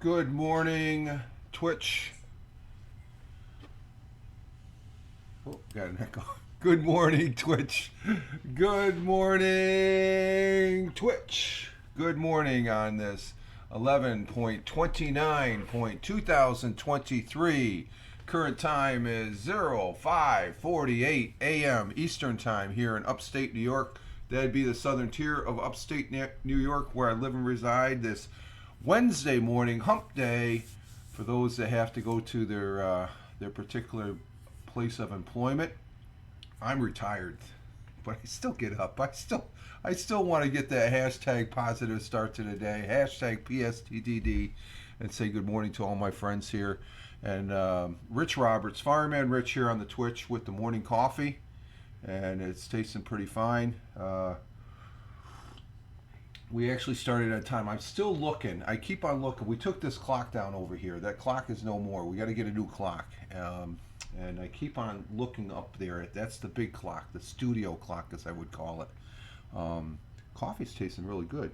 Good morning, Twitch. Oh, got an echo. Good morning, Twitch. Good morning, Twitch. Good morning on this 11.29.2023. Current time is 05:48 a.m. Eastern Time here in upstate New York. That'd be the southern tier of upstate New York where I live and reside. This Wednesday morning, hump day, for those that have to go to their particular place of employment. I'm retired, but I still get up. I still want to get that hashtag positive start to the day, hashtag PSTTD, and say good morning to all my friends here. And Rich Roberts, Fireman Rich here on the Twitch with the morning coffee, and it's tasting pretty fine. We actually started on time. I'm still looking. I keep on looking. We took this clock down over here. That clock is no more. We got to get a new clock. And I keep on looking up there. That's the big clock, the studio clock, as I would call it. Coffee's tasting really good.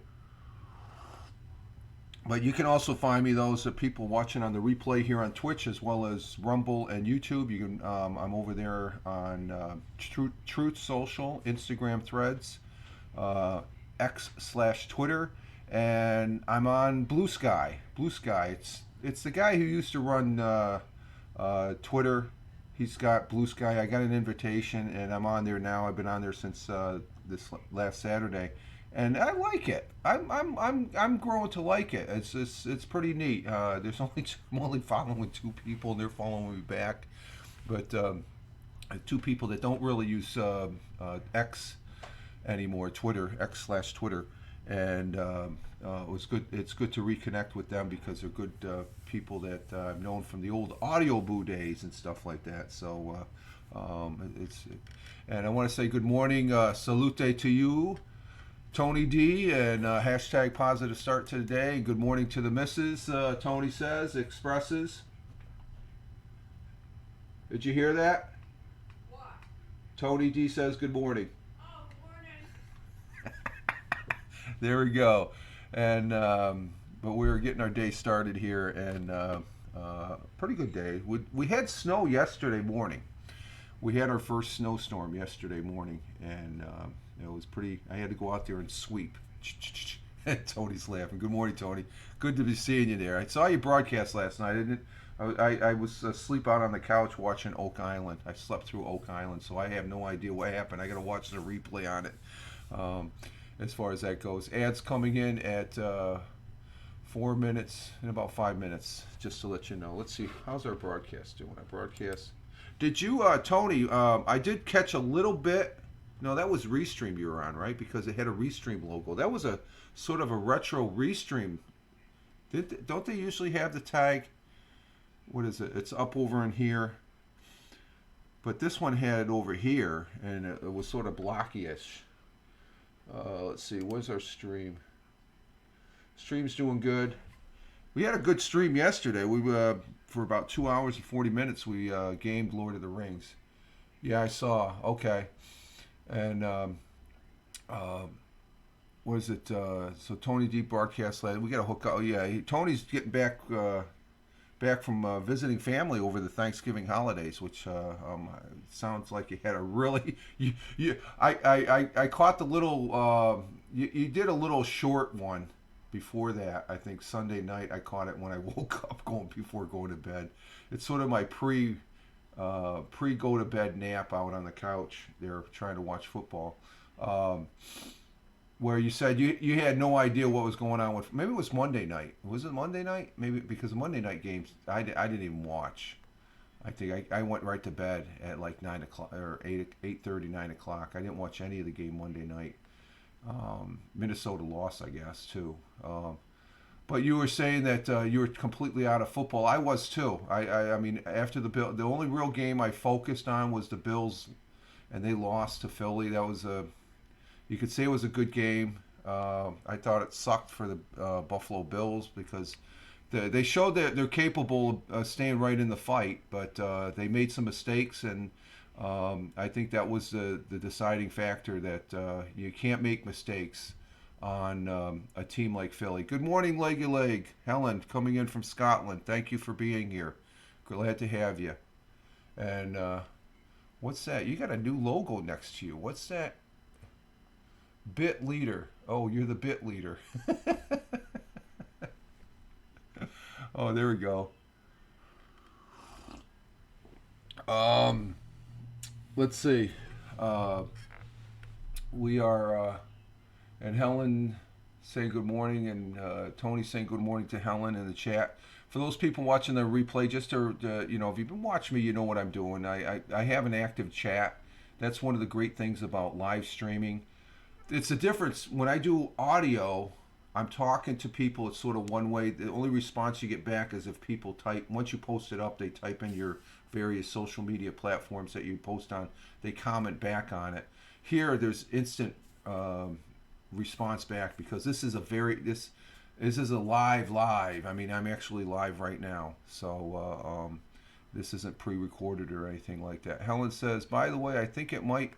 But you can also find me, those people watching on the replay here on Twitch, as well as Rumble and YouTube. You can. I'm over there on Truth Social, Instagram Threads, X/Twitter, and I'm on Blue Sky. Blue Sky. It's the guy who used to run Twitter. He's got Blue Sky. I got an invitation, and I'm on there now. I've been on there since this last Saturday, and I like it. I'm growing to like it. It's pretty neat. I'm only following two people, and they're following me back, but two people that don't really use X anymore, Twitter, X/Twitter, and it was good. It's good to reconnect with them because they're good people that I've known from the old Audio Boo days and stuff like that. So and I want to say good morning, salute to you, Tony D, and hashtag positive start to the day. Good morning to the missus. Tony says, expresses. Did you hear that? What? Tony D says good morning. Oh, good morning. There we go. And but we were getting our day started here, and pretty good day. We had snow yesterday morning. We had our first snowstorm yesterday morning, and it was pretty. I had to go out there and sweep. Tony's laughing. Good morning, Tony. Good to be seeing you there. I saw you broadcast last night. I was asleep out on the couch watching Oak Island. I slept through Oak Island, so I have no idea what happened. I got to watch the replay on it. As far as that goes, ads coming in at 4 minutes, in about 5 minutes, just to let you know. Let's see, how's our broadcast doing? Our broadcast. Did you, Tony? I did catch a little bit. No, that was Restream you were on, right? Because it had a Restream logo. That was a sort of a retro Restream. Don't they usually have the tag? What is it? It's up over in here. But this one had it over here, and it was sort of blocky-ish. Let's see, where's our stream? Stream's doing good. We had a good stream yesterday. We for about 2 hours and 40 minutes we gamed Lord of the Rings. Yeah, I saw. Okay, and what is it? So Tony D broadcast last. We got to hook up. Oh, yeah, Tony's getting back from visiting family over the Thanksgiving holidays, which sounds like you had a really I caught the little you did a little short one before that. I think Sunday night I caught it when I woke up before going to bed. It's sort of my pre go to bed nap out on the couch there trying to watch football. Where you said you had no idea what was going on with, maybe it was Monday night. Was it Monday night? Maybe because Monday night games I didn't even watch. I think I went right to bed at like 9 o'clock or 8:30, 9 o'clock. I didn't watch any of the game Monday night. Minnesota lost, I guess, too. But you were saying that you were completely out of football. I was too. I mean, after the only real game I focused on was the Bills, and they lost to Philly. That was you could say it was a good game. I thought it sucked for the Buffalo Bills because they showed that they're capable of staying right in the fight, but they made some mistakes, and I think that was the deciding factor that you can't make mistakes on a team like Philly. Good morning, Leggy Leg. Helen, coming in from Scotland. Thank you for being here. Glad to have you. And what's that? You got a new logo next to you. What's that? Bit leader. Oh, you're the bit leader. Oh, there we go. Um, let's see. Uh, we are, and Helen saying good morning, and Tony saying good morning to Helen in the chat. For those people watching the replay, just to, if you've been watching me, you know what I'm doing. I have an active chat. That's one of the great things about live streaming. It's a difference when I do audio. I'm talking to people. It's sort of one way. The only response you get back is if people type. Once you post it up, they type in your various social media platforms that you post on. They comment back on it. Here, there's instant response back because this is a live. I mean, I'm actually live right now, so this isn't pre-recorded or anything like that. Helen says, by the way, I think it might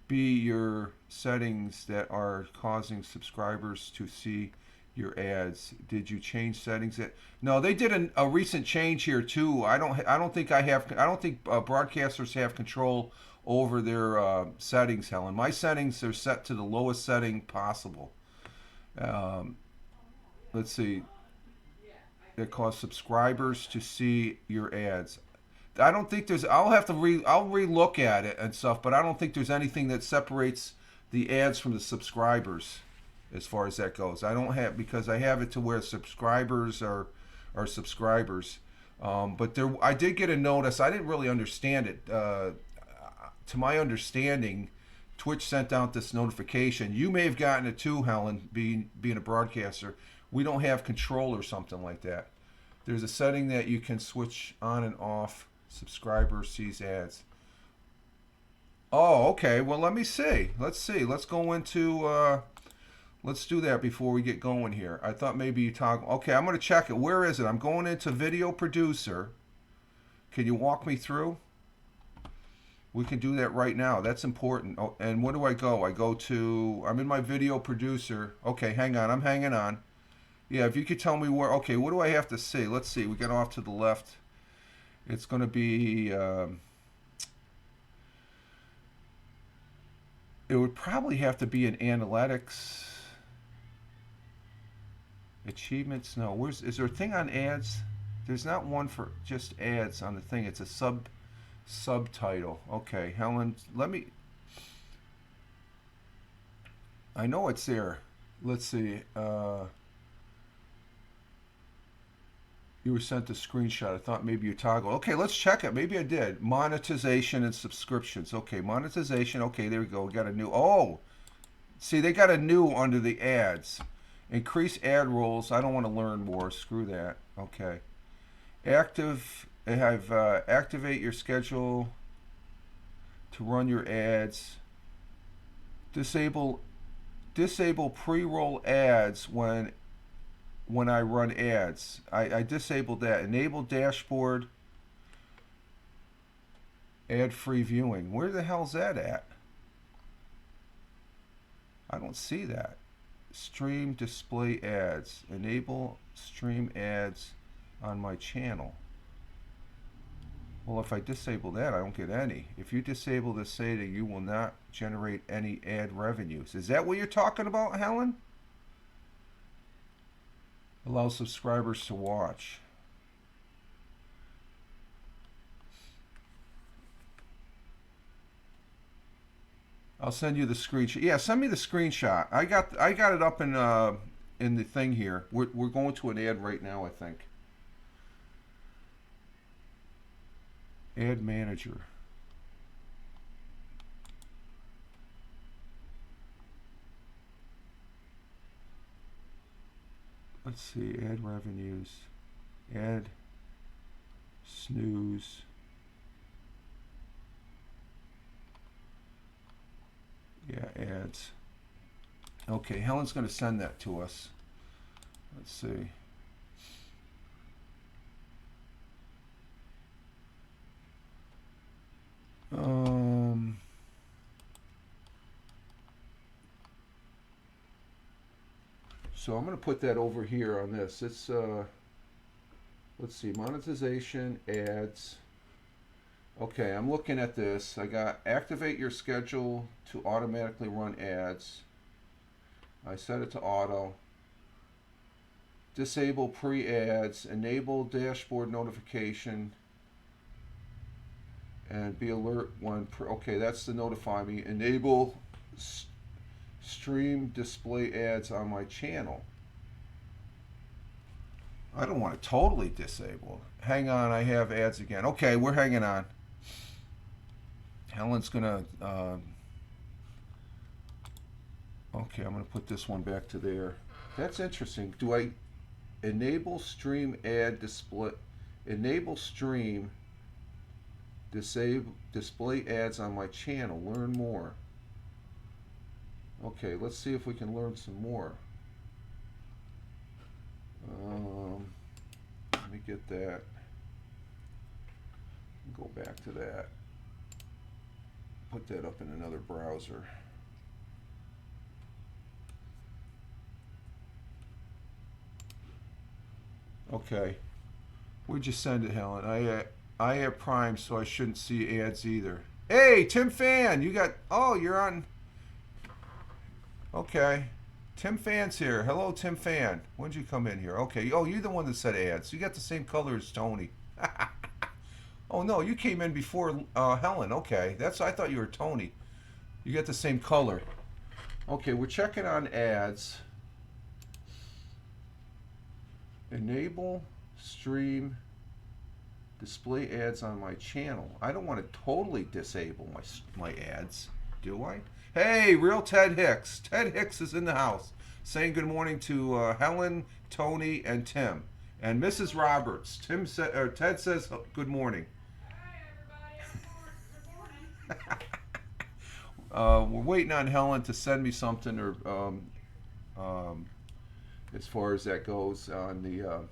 be your settings that are causing subscribers to see your ads. Did you change settings? No, they did a recent change here too. I don't think broadcasters have control over their settings, Helen. My settings are set to the lowest setting possible. Um, let's see. That cause subscribers to see your ads. I don't think there's. I'll relook at it and stuff, but I don't think there's anything that separates the ads from the subscribers, as far as that goes. I don't have because I have it to where subscribers are subscribers. But there, I did get a notice. I didn't really understand it. To my understanding, Twitch sent out this notification. You may have gotten it too, Helen, being a broadcaster. We don't have control or something like that. There's a setting that you can switch on and off. Subscriber sees ads. Oh, okay. Well, let me see. Let's see. Let's go into. Let's do that before we get going here. I thought maybe you talk. Okay, I'm going to check it. Where is it? I'm going into Video Producer. Can you walk me through? We can do that right now. That's important. Oh, and where do I go? I go to. I'm in my Video Producer. Okay, hang on. I'm hanging on. Yeah, if you could tell me where. Okay, what do I have to see? Let's see. We get off to the left. It's going to be. It would probably have to be an analytics. Achievements. No. Is there a thing on ads? There's not one for just ads on the thing. It's a subtitle. Okay, Helen. Let me. I know it's there. Let's see. You were sent a screenshot. I thought maybe you toggled. Okay, let's check it. Maybe I did. Monetization and subscriptions. Okay, monetization. Okay, there we go. We got a new. Oh, see, they got a new under the ads. Increase ad rolls. I don't want to learn more. Screw that. Okay. Activate your schedule to run your ads. Disable pre-roll ads when I run ads. I disabled that. Enable dashboard ad-free viewing. Where the hell's that at? I don't see that. Stream display ads. Enable stream ads on my channel. Well, if I disable that, I don't get any. If you disable this setting, you will not generate any ad revenues. Is that what you're talking about, Helen? Allow subscribers to watch. I'll send you the screenshot. Yeah, send me the screenshot. I got it up in the thing here. We're going to an ad right now, I think. Ad manager. Let's see, ad revenues, ad snooze. Yeah, ads. Okay, Helen's going to send that to us. Let's see. So I'm going to put that over here on this. It's let's see, monetization, ads. Okay, I'm looking at this. I got activate your schedule to automatically run ads. I set it to auto. Disable pre-ads, enable dashboard notification, and be alert when okay, that's to notify me. Enable stream display ads on my channel. I don't want to totally disable. Hang on, I have ads again. Okay, we're hanging on. Helen's gonna okay, I'm gonna put this one back to there. That's interesting. Do I enable stream ad display, enable stream disable display ads on my channel? Learn more. Okay, let's see if we can learn some more. Let me get that. Go back to that. Put that up in another browser. Okay. Where'd you send it, Helen? I have Prime, so I shouldn't see ads either. Hey, Tim Fan, you got. Oh, you're on. Okay. Tim Fan's here. Hello, Tim Fan. When'd you come in here? Okay. Oh, you're the one that said ads. You got the same color as Tony. Oh no, you came in before Helen. Okay, that's. I thought you were Tony. You got the same color. Okay, we're checking on ads. Enable stream display ads on my channel. I don't want to totally disable my ads, do I? Hey, real Ted Hicks. Ted Hicks is in the house, saying good morning to Helen, Tony, and Tim, and Mrs. Roberts. Ted says good morning. Hi, everybody. Good morning. We're waiting on Helen to send me something, or as far as that goes on the.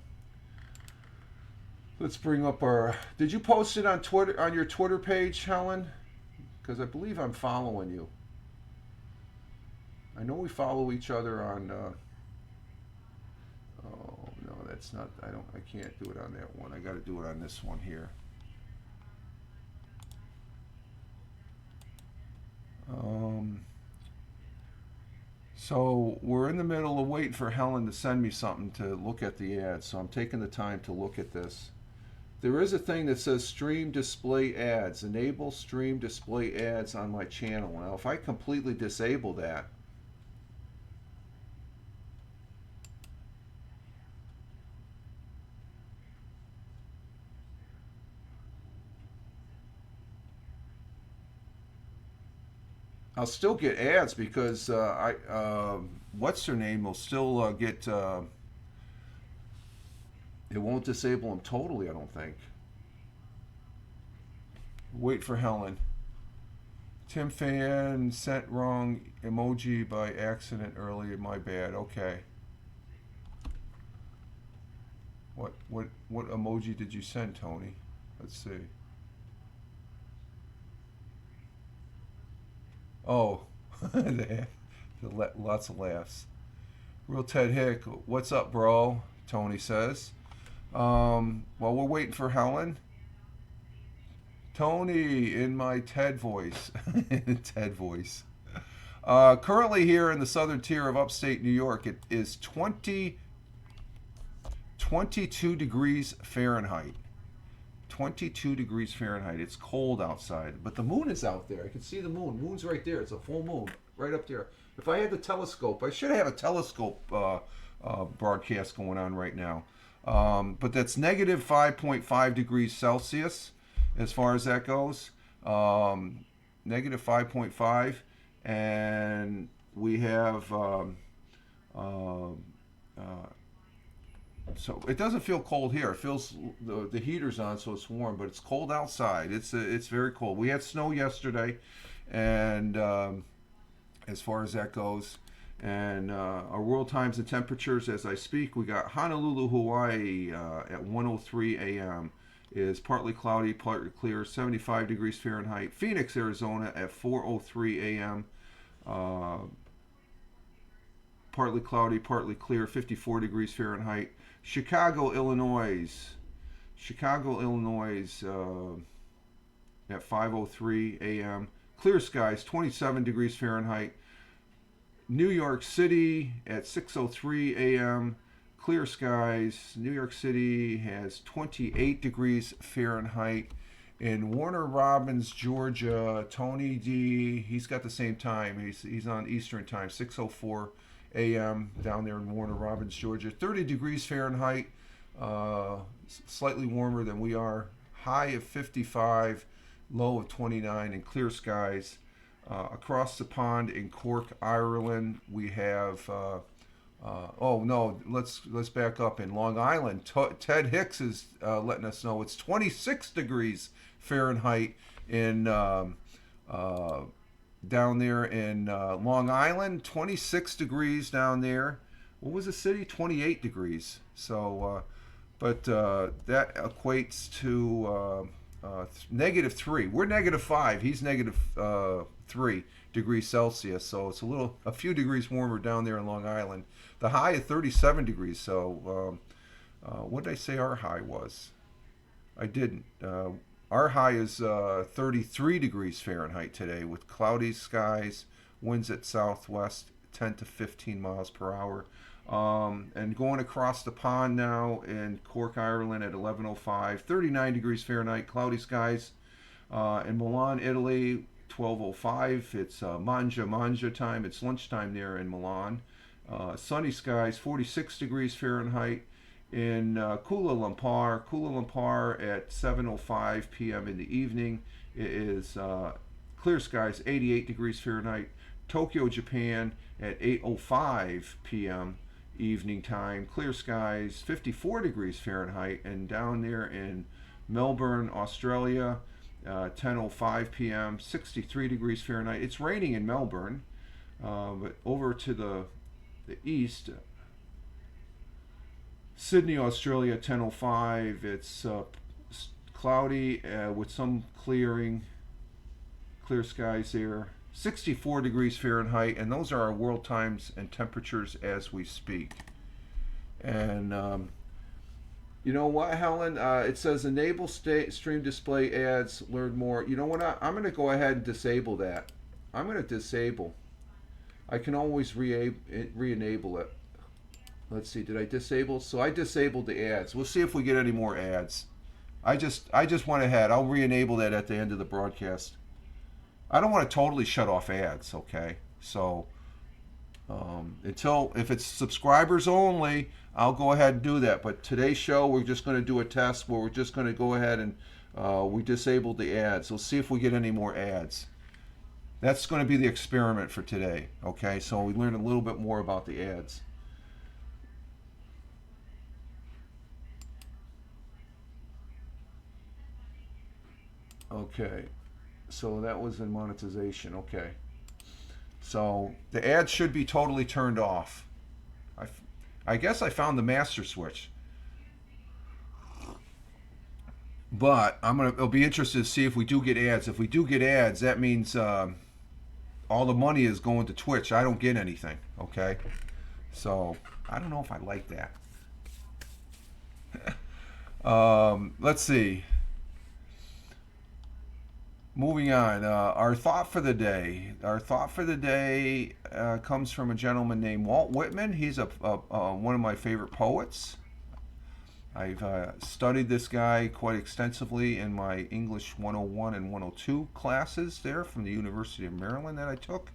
Let's bring up our. Did you post it on Twitter, on your Twitter page, Helen? Because I believe I'm following you. I know we follow each other on. Oh no, that's not. I don't. I can't do it on that one. I got to do it on this one here. So we're in the middle of waiting for Helen to send me something to look at the ads. So I'm taking the time to look at this. There is a thing that says stream display ads. Enable stream display ads on my channel. Now, if I completely disable that, I'll still get ads because what's her name will still get. It won't disable them totally, I don't think. Wait for Helen. Tim Fan sent wrong emoji by accident earlier. My bad. Okay. What emoji did you send, Tony? Let's see. Oh, lots of laughs. Real Ted Hick, what's up, bro? Tony says. While we're waiting for Helen, Tony in my Ted voice. Ted voice. Currently here in the southern tier of upstate New York, it is 22 degrees Fahrenheit. 22 degrees Fahrenheit. It's cold outside, but the moon is out there. I can see the moon. Moon's right there. It's a full moon right up there. If I had the telescope, I should have a telescope broadcast going on right now. But that's negative 5.5 degrees Celsius as far as that goes. Negative 5.5. And we have so it doesn't feel cold here. It feels the heater's on, so it's warm, but it's cold outside. It's very cold. We had snow yesterday, and as far as that goes, and our world times and temperatures as I speak, we got Honolulu, Hawaii at 1:03 a.m. is partly cloudy, partly clear, 75 degrees Fahrenheit. Phoenix, Arizona at 4:03 a.m. partly cloudy, partly clear, 54 degrees Fahrenheit. Chicago, Illinois. Chicago, Illinois at 5:03 a.m. Clear skies, 27 degrees Fahrenheit. New York City at 6:03 a.m. Clear skies. New York City has 28 degrees Fahrenheit. In Warner Robins, Georgia, Tony D, he's got the same time. He's on Eastern time, 6:04 a.m. down there in Warner Robins, Georgia. 30 degrees Fahrenheit, slightly warmer than we are. High of 55, low of 29, and clear skies. Across the pond in Cork, Ireland, we have. Oh no, let's back up. In Long Island, Ted Hicks is letting us know it's 26 degrees Fahrenheit in down there in Long Island. 26 degrees down there. What was the city? 28 degrees. So, but that equates to -3. We're -5. He's -3 degrees Celsius. So it's a few degrees warmer down there in Long Island. The high of 37 degrees. So what did I say our high was? I didn't. Our high is 33 degrees Fahrenheit today with cloudy skies, winds at southwest 10 to 15 miles per hour. And going across the pond now in Cork, Ireland at 11:05, 39 degrees Fahrenheit, cloudy skies. In Milan, Italy, 12:05. It's mangia time. It's lunchtime there in Milan. Sunny skies, 46 degrees Fahrenheit. In Kuala Lumpur at 7:05 p.m. in the evening, it is clear skies, 88 degrees Fahrenheit. Tokyo, Japan at 8:05 p.m. evening time, clear skies, 54 degrees Fahrenheit. And down there in Melbourne, Australia, 10:05 p.m., 63 degrees Fahrenheit. It's raining in Melbourne, but over to the east, Sydney, Australia, 10:05. It's cloudy with some clear skies there. 64 degrees Fahrenheit, and those are our world times and temperatures as we speak. And you know what, Helen? It says enable stream display ads, learn more. You know what? I'm going to go ahead and disable that. I'm going to disable. I can always re-enable it. Let's see, did I disable? So I disabled the ads. We'll see if we get any more ads. I just went ahead. I'll re-enable that at the end of the broadcast. I don't want to totally shut off ads, okay? So if it's subscribers only, I'll go ahead and do that. But today's show, we're just going to do a test where we're just going to go ahead and we disabled the ads. We'll see if we get any more ads. That's going to be the experiment for today, okay? So we learn a little bit more about the ads. Okay, so that was in monetization. Okay, so the ads should be totally turned off. I guess I found the master switch, but I'll be interested to see if we do get ads. If we do get ads, that means all the money is going to Twitch. I don't get anything. Okay, so I don't know if I like that. Let's see. Moving on, our thought for the day. Our thought for the day comes from a gentleman named Walt Whitman. He's one of my favorite poets. I've studied this guy quite extensively in my English 101 and 102 classes there from the University of Maryland that I took.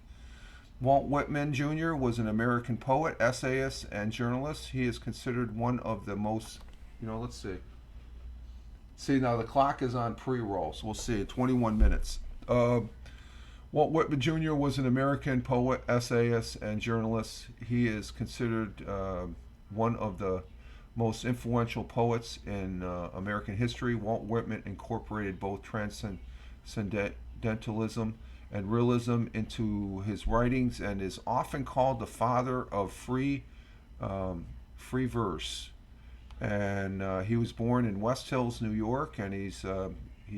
Walt Whitman Jr. was an American poet, essayist, and journalist. He is considered one of the most, let's see. See, now the clock is on pre-roll, so we'll see, 21 minutes. Walt Whitman Jr. was an American poet, essayist, and journalist. He is considered one of the most influential poets in American history. Walt Whitman incorporated both transcendentalism and realism into his writings and is often called the father of free verse. And he was born in West Hills, New York, and he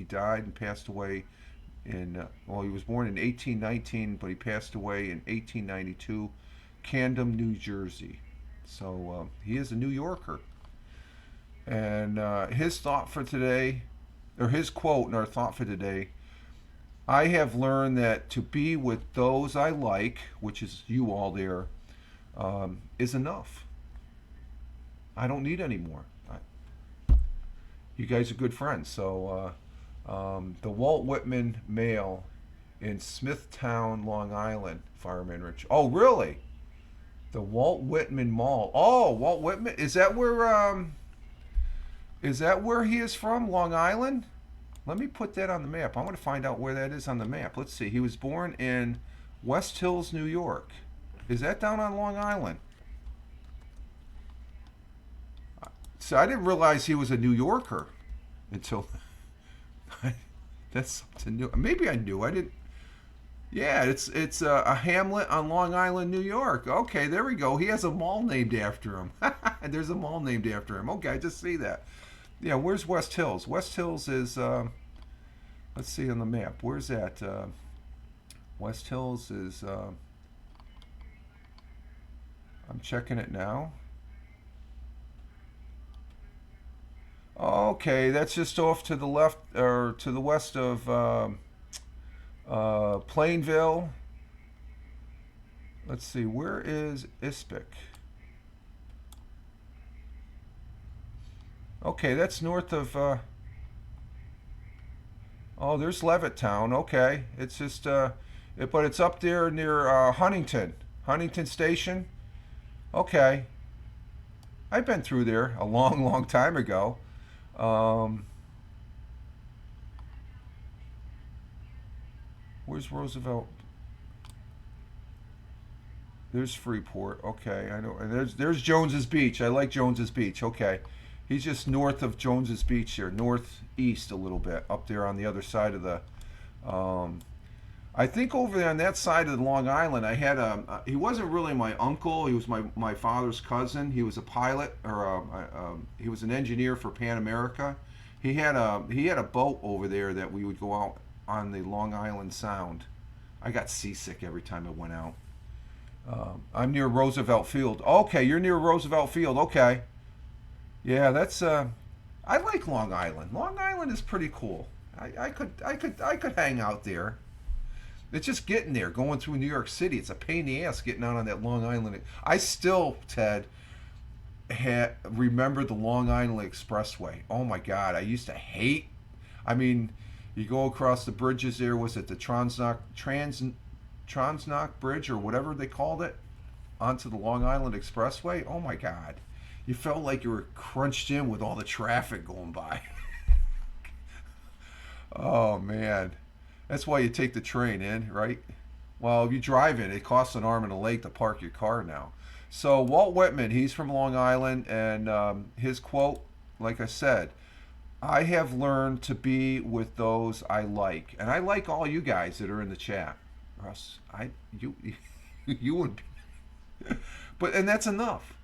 died and passed away in he was born in 1819, but he passed away in 1892 Camden, New Jersey. So he is a New Yorker. And his thought for today, or his quote and our thought for today, I have learned that to be with those I like, which is you all there, is enough. I don't need any more. You guys are good friends. So the Walt Whitman Mail in Smithtown, Long Island, Fireman Rich. Oh, really? The Walt Whitman Mall. Oh, Walt Whitman. Is that where he is from? Long Island? Let me put that on the map. I want to find out where that is on the map. Let's see. He was born in West Hills, New York. Is that down on Long Island? So I didn't realize he was a New Yorker until that's something new. Maybe I knew. I didn't. Yeah, it's a hamlet on Long Island, New York. Okay, there we go. He has a mall named after him. There's a mall named after him. Okay, I just see that. Yeah, where's West Hills? West Hills is. Let's see on the map. Where's that? West Hills is. I'm checking it now. Okay, that's just off to the left or to the west of Plainville. Let's see, where is Ispic? Okay, that's north of. Oh, there's Levittown. Okay, it's just but it's up there near Huntington Station. Okay, I've been through there a long, long time ago. Where's Roosevelt? There's Freeport. Okay, I know. And there's Jones's Beach. I like Jones's Beach. Okay, he's just north of Jones's Beach here, northeast a little bit, up there on the other side of the. I think over there on that side of Long Island, I had a. He wasn't really my uncle. He was my father's cousin. He was a pilot, or he was an engineer for Pan America. He had a boat over there that we would go out on the Long Island Sound. I got seasick every time I went out. I'm near Roosevelt Field. Okay, you're near Roosevelt Field. Okay, yeah, that's. I like Long Island. Long Island is pretty cool. I could hang out there. It's just getting there, going through New York City. It's a pain in the ass getting out on that Long Island. I still, Ted, remember the Long Island Expressway. Oh my God, I used to hate. I mean, you go across the bridges there. Was it the Transnock Bridge or whatever they called it, onto the Long Island Expressway? Oh my God, you felt like you were crunched in with all the traffic going by. Oh man. That's why you take the train in, right? Well, if you drive in, it costs an arm and a leg to park your car now. So Walt Whitman, he's from Long Island, and his quote, like I said, I have learned to be with those I like, and I like all you guys that are in the chat. Russ, you would, and that's enough.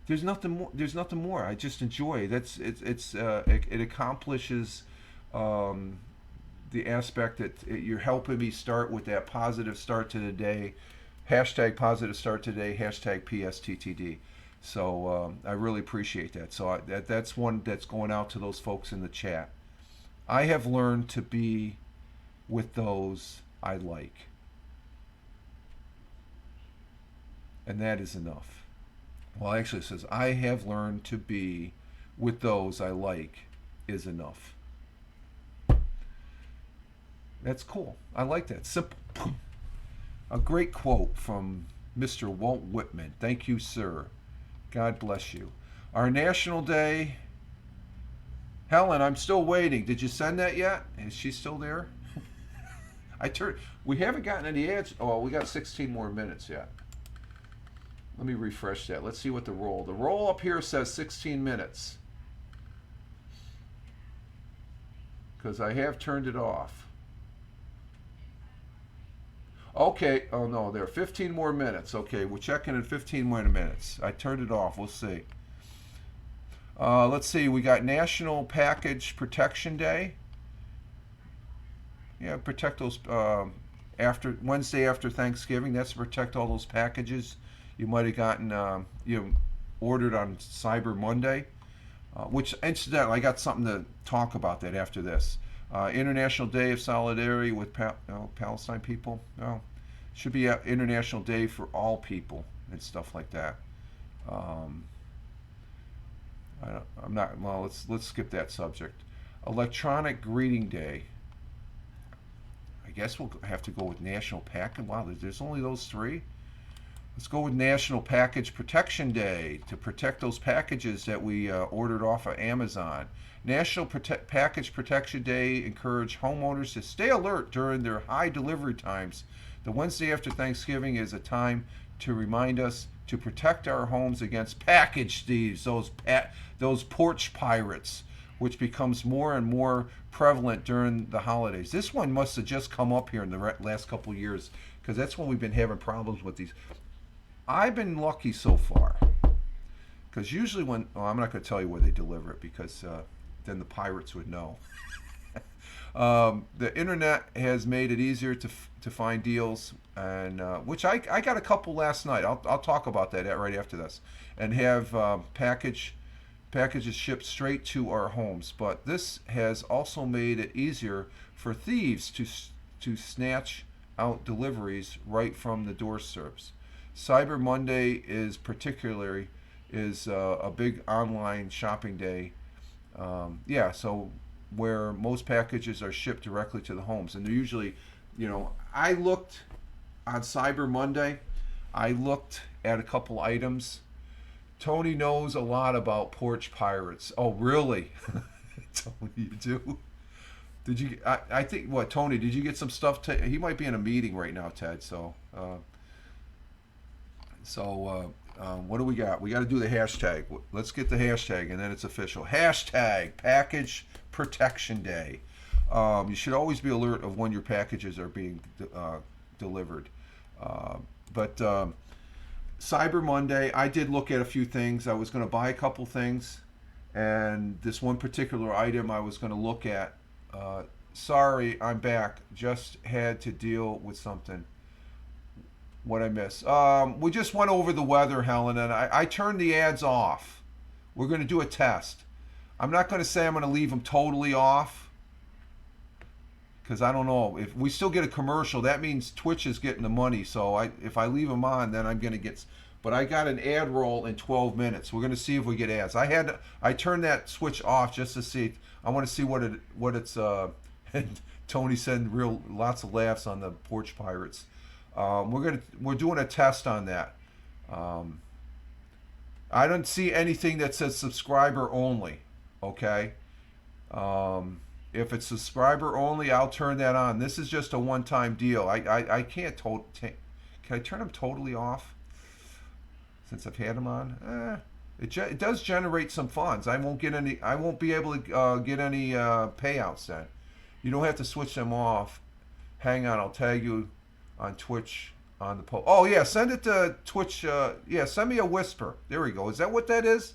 There's nothing more. There's nothing more. I just enjoy. It accomplishes. The aspect that you're helping me start with that positive start to the day, hashtag positive start today, hashtag PSTTD. So I really appreciate that. So that's one that's going out to those folks in the chat. I have learned to be with those I like. And that is enough. Well, actually it says, I have learned to be with those I like is enough. That's cool. I like that. Simple. A great quote from Mr. Walt Whitman. Thank you, sir. God bless you. Our National Day. Helen, I'm still waiting. Did you send that yet? Is she still there? We haven't gotten any ads. Oh, we got 16 more minutes yet. Let me refresh that. Let's see what the roll up here says 16 minutes. Because I have turned it off. Okay. Oh no, there are 15 more minutes. Okay, we're checking in 15 more minutes. I turned it off. We'll see. Let's see. We got National Package Protection Day. Yeah, protect those after Wednesday after Thanksgiving. That's to protect all those packages You might have gotten ordered on Cyber Monday, which incidentally, I got something to talk about that after this. International Day of Solidarity with Palestine people. No, should be an International Day for all people and stuff like that. Um, I'm not. Well, let's skip that subject. Electronic Greeting Day. I guess we'll have to go with National Package. Wow, there's only those three. Let's go with National Package Protection Day to protect those packages that we ordered off of Amazon. National Package Protection Day encourage homeowners to stay alert during their high delivery times. The Wednesday after Thanksgiving is a time to remind us to protect our homes against package thieves, those porch pirates, which becomes more and more prevalent during the holidays. This one must have just come up here in the last couple of years, because that's when we've been having problems with these. I've been lucky so far, because usually I'm not going to tell you where they deliver it, because then the pirates would know. The internet has made it easier to find deals, and which I got a couple last night. I'll talk about that right after this, and have packages shipped straight to our homes. But this has also made it easier for thieves to snatch out deliveries right from the doorsteps. Cyber Monday is a big online shopping day. So where most packages are shipped directly to the homes, and they're usually, I looked on Cyber Monday. I looked at a couple items. Tony knows a lot about porch pirates. Oh, really? Tony, you do? Did you? I think what, Tony? Did you get some stuff? He might be in a meeting right now, Ted. What do we got? We got to do the hashtag. Let's get the hashtag, and then it's official. Hashtag Package Protection Day. You should always be alert of when your packages are being delivered. But Cyber Monday, I did look at a few things. I was going to buy a couple things, and this one particular item I was going to look at. Sorry, I'm back. Just had to deal with something. What I miss? We just went over the weather, Helen, and I turned the ads off. We're going to do a test. I'm not going to say I'm going to leave them totally off, because I don't know. If we still get a commercial, that means Twitch is getting the money. So if I leave them on, then I'm going to get. But I got an ad roll in 12 minutes. We're going to see if we get ads. I turned that switch off just to see. I want to see what it's. And Tony said lots of laughs on the porch pirates. We're doing a test on that. I don't see anything that says subscriber only. Okay. If it's subscriber only, I'll turn that on. This is just a one-time deal. I can't can I turn them totally off? Since I've had them on, it does generate some funds. I won't be able to get any payouts then. You don't have to switch them off. Hang on, I'll tag you on Twitch on the post. Oh yeah, send it to Twitch. Send me a whisper. There we go. Is that what that is?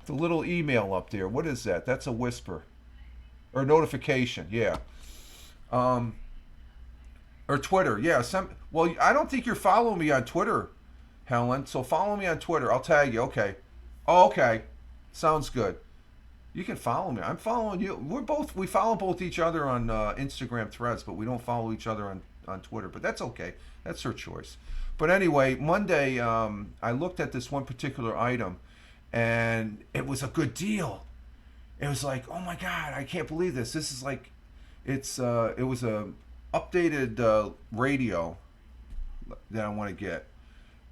The little email up there. What is that? That's a whisper or notification. Yeah. Or Twitter. Yeah. Well, I don't think you're following me on Twitter, Helen. So follow me on Twitter. I'll tag you. Okay. Oh, okay. Sounds good. You can follow me. I'm following you. We follow both each other on Instagram threads, but we don't follow each other on Twitter. But that's okay. That's her choice. But anyway, Monday, I looked at this one particular item, and it was a good deal. It was like, oh my God, I can't believe this. This is like, it was a updated radio that I want to get.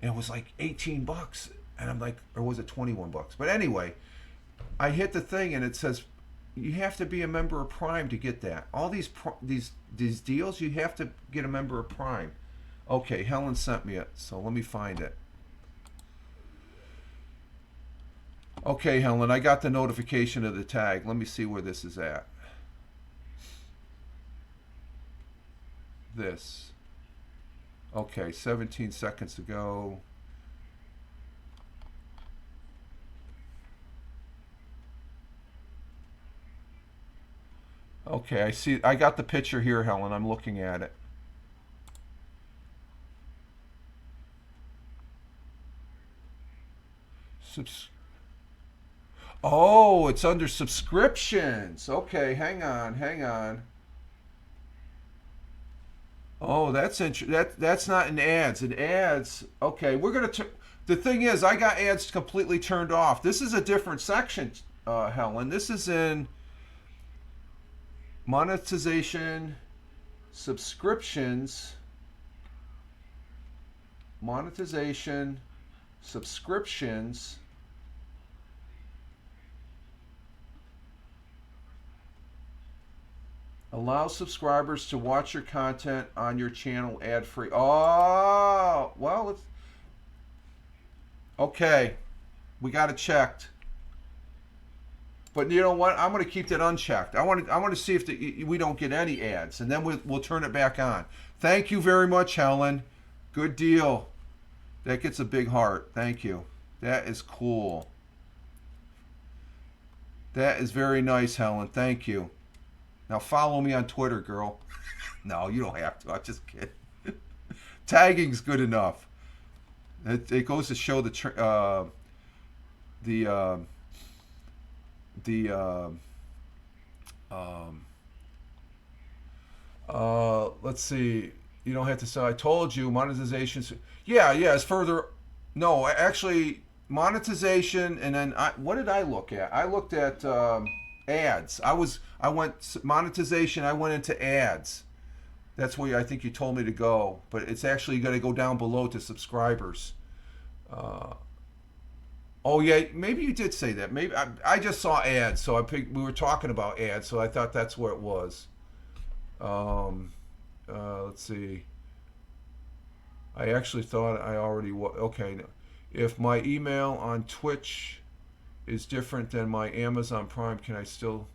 And it was like $18, and I'm like, or was it $21? But anyway, I hit the thing, and it says you have to be a member of Prime to get that. All these deals, you have to get a member of Prime. Okay, Helen sent me it, so let me find it. Okay, Helen, I got the notification of the tag. Let me see where this is at. This. Okay, 17 seconds ago. Okay, I see. I got the picture here, Helen. I'm looking at it. Subs- oh, it's under subscriptions. Okay, hang on, hang on. Oh, that's not in ads. In ads, okay, we're gonna. The thing is, I got ads completely turned off. This is a different section, Helen. This is in monetization, subscriptions, monetization, subscriptions. Allow subscribers to watch your content on your channel ad free. Oh, well, it's okay. We got it checked. But you know what? I'm going to keep that unchecked. I want to see if we don't get any ads, and then we'll turn it back on. Thank you very much, Helen. Good deal. That gets a big heart. Thank you. That is cool. That is very nice, Helen. Thank you. Now follow me on Twitter, girl. No, you don't have to. I'm just kidding. Tagging's good enough. It goes to show the let's see. You don't have to say. I told you monetization. Yeah, it's further. No, actually, monetization, and then what did I look at? I looked at ads. I went monetization. I went into ads. That's where I think you told me to go, but it's actually got to go down below to subscribers. Oh yeah, maybe you did say that. Maybe I just saw ads, so we were talking about ads, so I thought that's where it was. Let's see. I actually thought I already was. Okay, if my email on Twitch is different than my Amazon Prime, can I still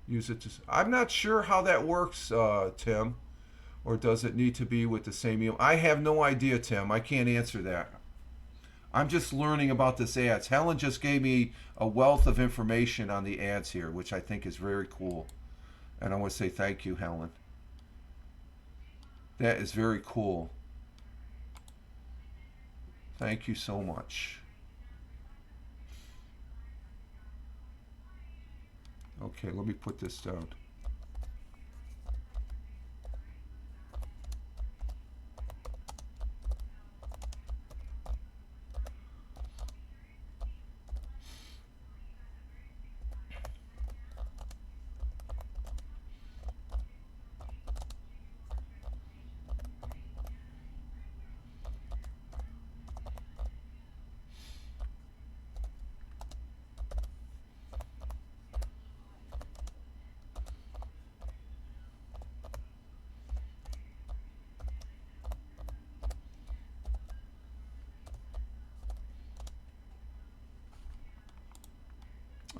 use it to? I'm not sure how that works, Tim. Or does it need to be with the same email? I have no idea, Tim. I can't answer that. I'm just learning about this ads. Helen just gave me a wealth of information on the ads here, which I think is very cool. And I want to say thank you, Helen. That is very cool. Thank you so much. Okay, let me put this down.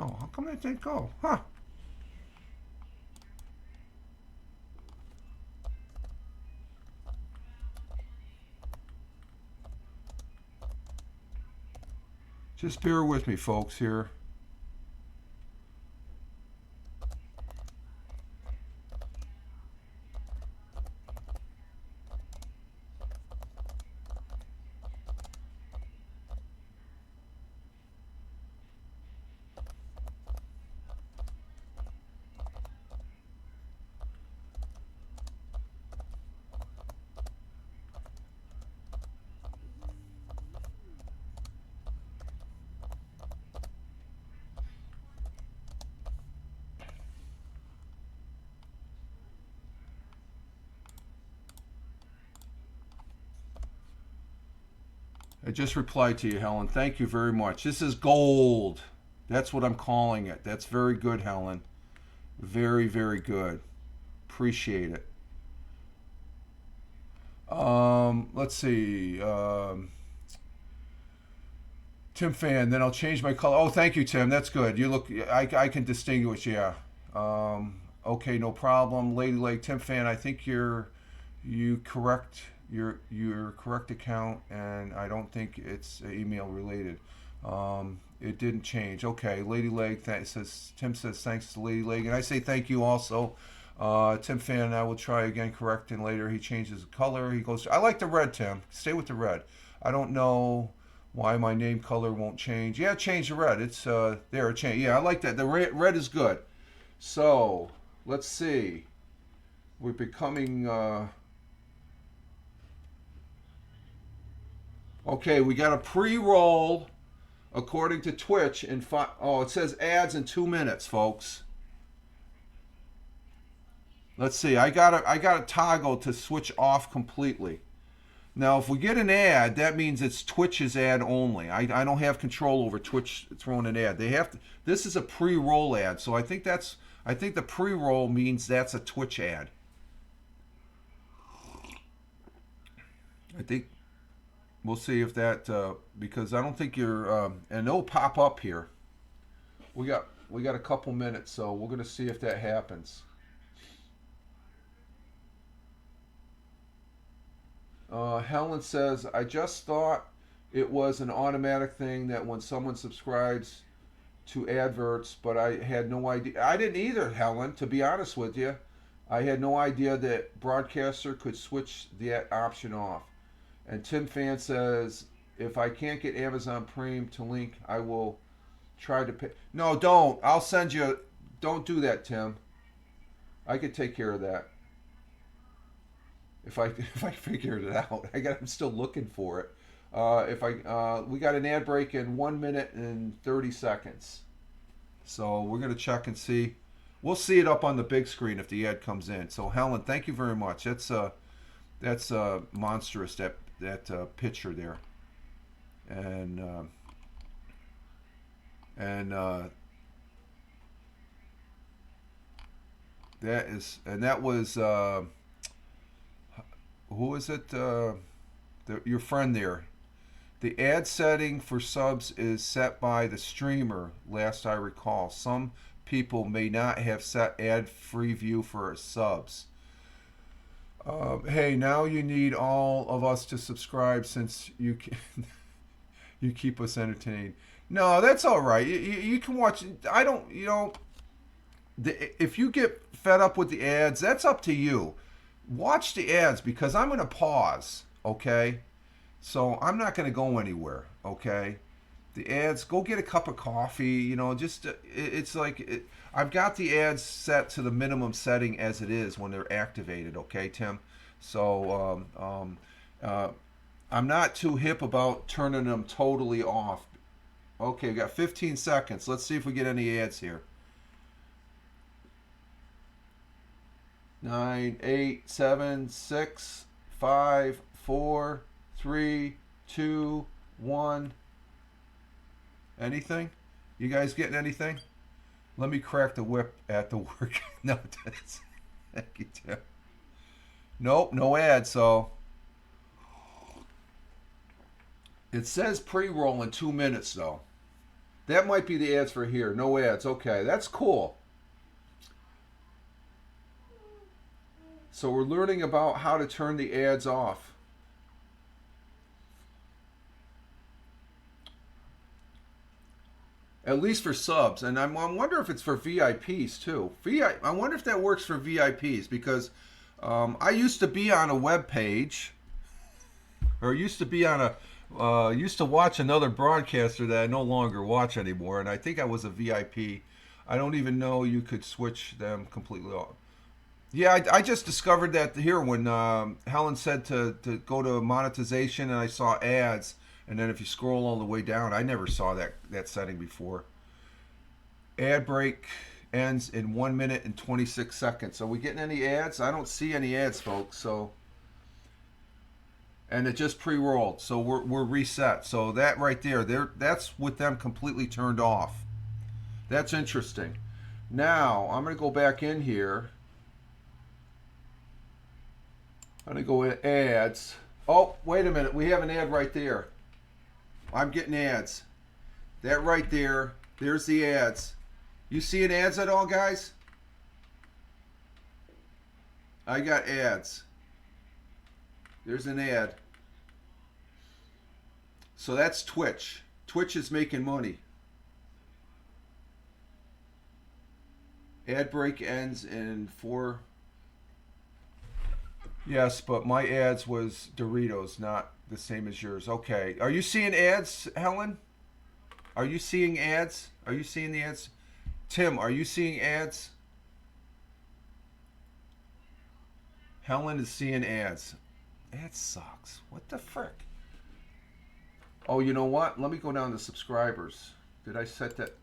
Oh, how come that didn't go? Huh. Just bear with me, folks, here. I just replied to you, Helen. Thank you very much. This is gold. That's what I'm calling it. That's very good, Helen. Very, very good. Appreciate it. Let's see. Tim Fan. Then I'll change my color. Oh, thank you, Tim. That's good. You look. I can distinguish. Yeah. Okay, no problem. Lady Lake Tim Fan. I think you correct your correct account, and I don't think it's email related. It didn't change. Okay, Lady Leg says Tim says thanks to Lady Leg, and I say thank you also. Tim Fan, I will try again correcting later. He changes the color. He goes, I like the red, Tim. Stay with the red. I don't know Why my name color won't change? Yeah, change the red. It's there. Change. Yeah, I like that. The red is good. So let's see. We're becoming. Okay, we got a pre-roll according to Twitch in five. Oh, it says ads in 2 minutes, folks. Let's see. I got a toggle to switch off completely. Now, if we get an ad, that means it's Twitch's ad only. I don't have control over Twitch throwing an ad. They have to. This is a pre-roll ad, so I think the pre-roll means that's a Twitch ad. I think we'll see if that because I don't think you're and it'll pop up here. We got a couple minutes, so we're gonna see if that happens. Helen says, I just thought it was an automatic thing that when someone subscribes to adverts, but I had no idea. I didn't either, Helen, to be honest with you. I had no idea that Broadcaster could switch that option off. And Tim Fan says, if I can't get Amazon Prime to link, I will try to pay. No, don't. I'll send you. Don't do that, Tim. I could take care of that. If I figured it out, I'm still looking for it. We got an ad break in 1 minute and 30 seconds, so we're gonna check and see. We'll see it up on the big screen if the ad comes in. So Helen, thank you very much. That's monstrous, that picture there, and that was. Who is it? Your friend there. The ad setting for subs is set by the streamer, last I recall. Some people may not have set ad-free view for subs. Hey, now you need all of us to subscribe since you you keep us entertained. No, that's all right. You can watch. I don't. If you get fed up with the ads, that's up to you. Watch the ads because I'm going to pause, okay? So I'm not going to go anywhere, okay? The ads, go get a cup of coffee, it's like, I've got the ads set to the minimum setting as it is when they're activated, okay, Tim? So I'm not too hip about turning them totally off. Okay, we got 15 seconds. Let's see if we get any ads here. 9, 8, 7, 6, 5, 4, 3, 2, 1. Anything? You guys getting anything? Let me crack the whip at the work. No, that's thank you, Tim. Nope, no ads. So it says pre-roll in 2 minutes though. That might be the ads for here. No ads. Okay, that's cool. So we're learning about how to turn the ads off. At least for subs. And I wonder if it's for VIPs too. I wonder if that works for VIPs because I used to be on a web page, or used to watch another broadcaster that I no longer watch anymore. And I think I was a VIP. I don't even know you could switch them completely off. Yeah, I just discovered that here when Helen said to go to monetization, and I saw ads, and then if you scroll all the way down, I never saw that setting before. Ad break ends in 1 minute and 26 seconds. Are we getting any ads? I don't see any ads, folks. So, and it just pre-rolled, so we're reset. So that right there, that's with them completely turned off. That's interesting. Now I'm going to go back in here. I'm going to go in ads. Oh, wait a minute. We have an ad right there. I'm getting ads. That right there. There's the ads. You seeing ads at all, guys? I got ads. There's an ad. So that's Twitch. Twitch is making money. Ad break ends in 4. Yes, but my ads was Doritos, not the same as yours. Okay. Are you seeing ads, Helen? Are you seeing ads? Are you seeing the ads? Tim, are you seeing ads? Helen is seeing ads. That sucks. What the frick? Oh, you know what? Let me go down to subscribers. Did I set that?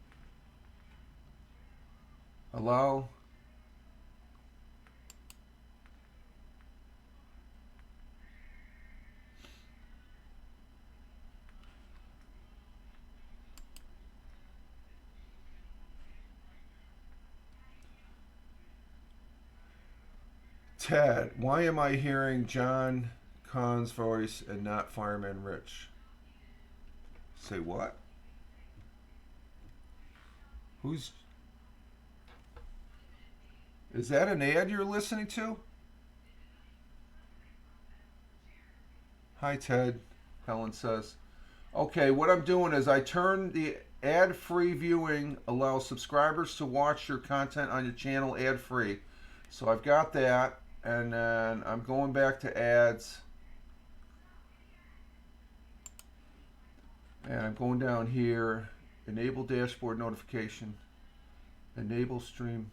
Allow. Ted, why am I hearing John Kahn's voice and not Fireman Rich? Say what? Who's. Is that an ad you're listening to? Hi, Ted, Helen says. Okay, what I'm doing is I turn the ad-free viewing, allows subscribers to watch your content on your channel ad-free. So I've got that, and then I'm going back to ads, and I'm going down here, enable dashboard notification, enable stream.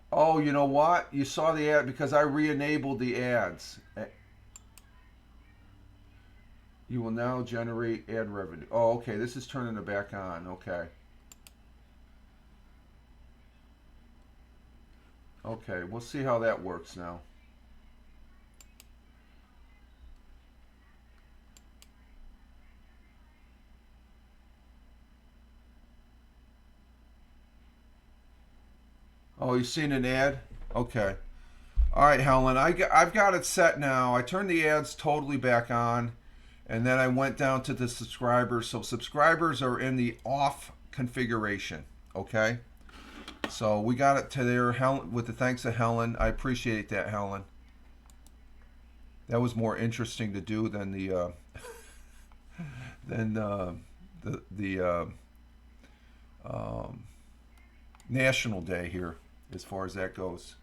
Oh, you know what? You saw the ad because I re-enabled the ads. You will now generate ad revenue. Oh, okay. This is turning it back on. Okay. Okay. We'll see how that works now. Oh, you seen an ad? Okay. All right, Helen. I've got it set now. I turned the ads totally back on, and then I went down to the subscribers. So subscribers are in the off configuration. Okay. So we got it to there, Helen, with the thanks of Helen. I appreciate that, Helen. That was more interesting to do than the than the um, National Day here, as far as that goes.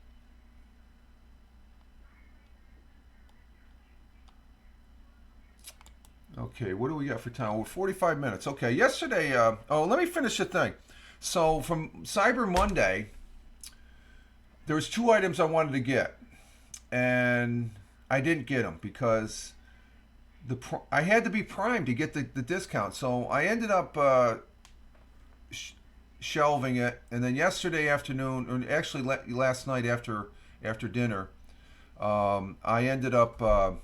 Okay, what do we got for time? We're 45 minutes. Okay, yesterday. Oh, let me finish the thing. So from Cyber Monday, there was two items I wanted to get, and I didn't get them because I had to be primed to get the discount. So I ended up shelving it, and then yesterday afternoon, or actually last night after dinner, I ended up um,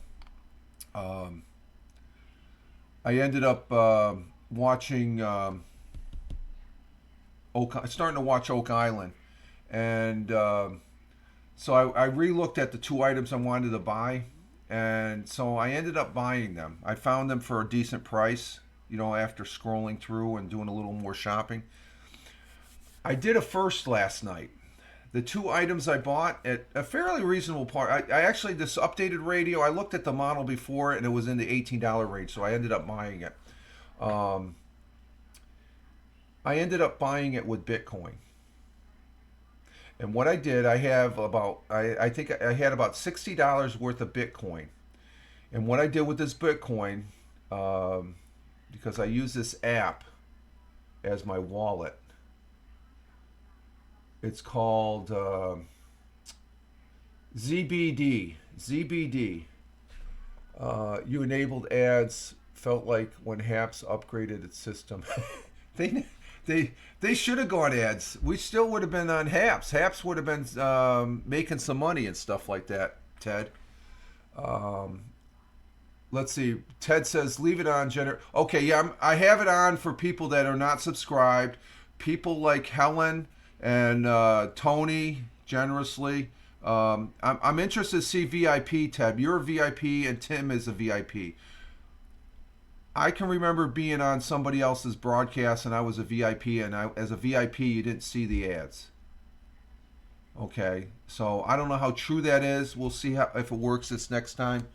watching starting to watch Oak Island, and so I re-looked at the two items I wanted to buy, and so I ended up buying them. I found them for a decent price, after scrolling through and doing a little more shopping. I did a first last night. The two items I bought at a fairly reasonable part. I actually, this updated radio, I looked at the model before and it was in the $18 range, so I ended up buying it. I ended up buying it with Bitcoin. And what I did, I have about, I think I had about $60 worth of Bitcoin. And what I did with this Bitcoin, because I use this app as my wallet, it's called ZBD. ZBD. You enabled ads. Felt like when Haps upgraded its system. they they should have gone ads. We still would have been on Haps. Haps would have been making some money and stuff like that, Ted. Let's see. Ted says leave it on. Okay, yeah, I have it on for people that are not subscribed. People like Helen and Tony generously. I'm interested to see VIP, Ted. You're a VIP and Tim is a VIP. I can remember being on somebody else's broadcast and I was a VIP, and as a VIP you didn't see the ads. Okay, so I don't know how true that is. We'll see if it works this next time,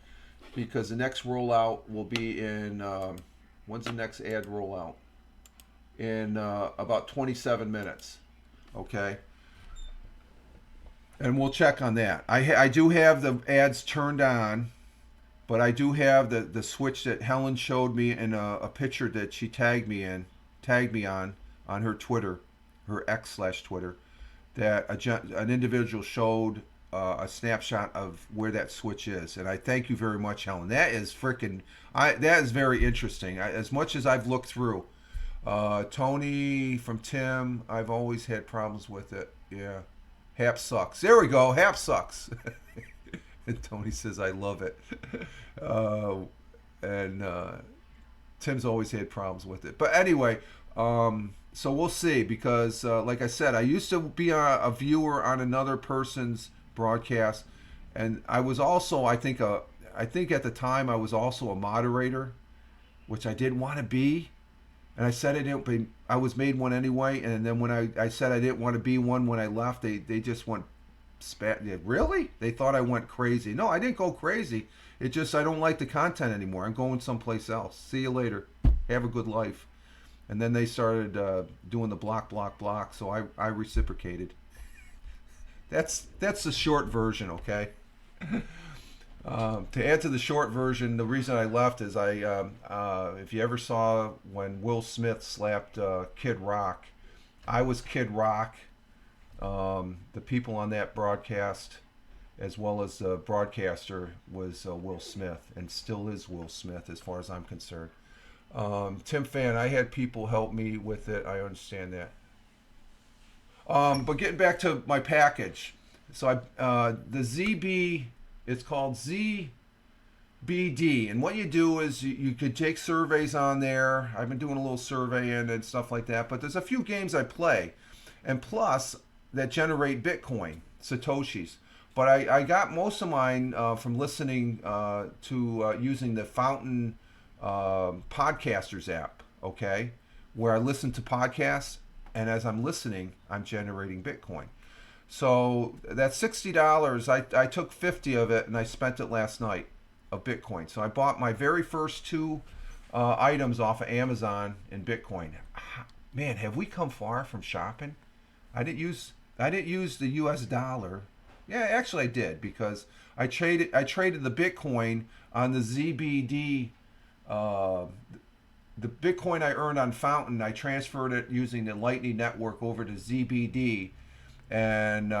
because the next rollout will be in when's the next ad rollout? In about 27 minutes. Okay. And we'll check on that. I do have the ads turned on, but I do have the switch that Helen showed me in a picture that she tagged me on her Twitter, her X slash Twitter, that an individual showed a snapshot of where that switch is, and I thank you very much, Helen. That is freaking, that is very interesting. As much as I've looked through, Tony from Tim, I've always had problems with it. Yeah, Hap sucks. There we go. Hap sucks. And Tony says I love it, uh, and Tim's always had problems with it. But anyway, so we'll see because, like I said, I used to be a viewer on another person's broadcast, and I was also, I think at the time I was also a moderator, which I didn't want to be, and I said I didn't. Be, I was made one anyway, and then when I said I didn't want to be one when I left, they just went spat. Really? They thought I went crazy. No, I didn't go crazy. It just I don't like the content anymore. I'm going someplace else. See you later. Have a good life. And then they started doing the block. So I reciprocated. That's the short version, okay? To add to the short version, the reason I left is if you ever saw when Will Smith slapped Kid Rock, I was Kid Rock. The people on that broadcast, as well as the broadcaster, was Will Smith, and still is Will Smith as far as I'm concerned. Tim Fan, I had people help me with it. I understand that. But getting back to my package, so the ZB, it's called ZBD, and what you do is you could take surveys on there. I've been doing a little surveying and stuff like that, but there's a few games I play, and plus that generate Bitcoin, Satoshis. But I got most of mine from listening to using the Fountain Podcasters app, okay, where I listen to podcasts, and as I'm listening, I'm generating Bitcoin. So that's $60. I took 50 of it and I spent it last night of Bitcoin. So I bought my very first two items off of Amazon in Bitcoin. Man, have we come far from shopping? I didn't use the US dollar. Yeah, actually I did because I traded the Bitcoin on the ZBD. The Bitcoin I earned on Fountain, I transferred it using the Lightning Network over to ZBD, and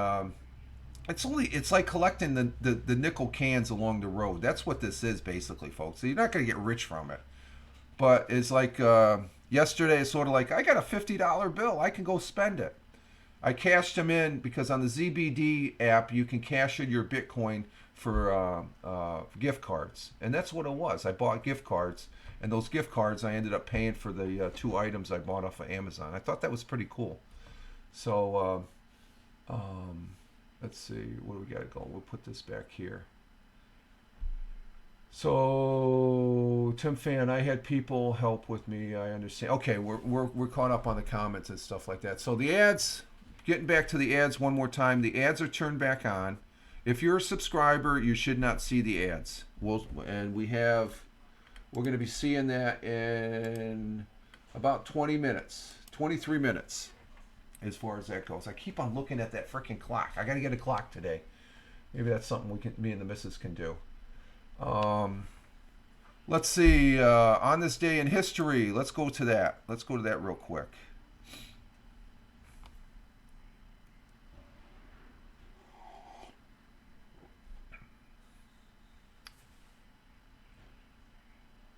it's like collecting the nickel cans along the road. That's what this is basically, folks. So you're not going to get rich from it, but it's like yesterday. It's sort of like I got a $50 bill. I can go spend it. I cashed them in because on the ZBD app you can cash in your Bitcoin for gift cards, and that's what it was. I bought gift cards, and those gift cards I ended up paying for the two items I bought off of Amazon. I thought that was pretty cool. So let's see, where do we got to go? We'll put this back here. So Tim Fan, I had people help with me. I understand. Okay, we're caught up on the comments and stuff like that. So the ads. Getting back to the ads one more time, the ads are turned back on. If you're a subscriber, you should not see the ads. We're going to be seeing that in about 20 minutes, 23 minutes, as far as that goes. I keep on looking at that freaking clock. I got to get a clock today. Maybe that's something me and the missus can do. Let's see. On this day in history, let's go to that. Let's go to that real quick.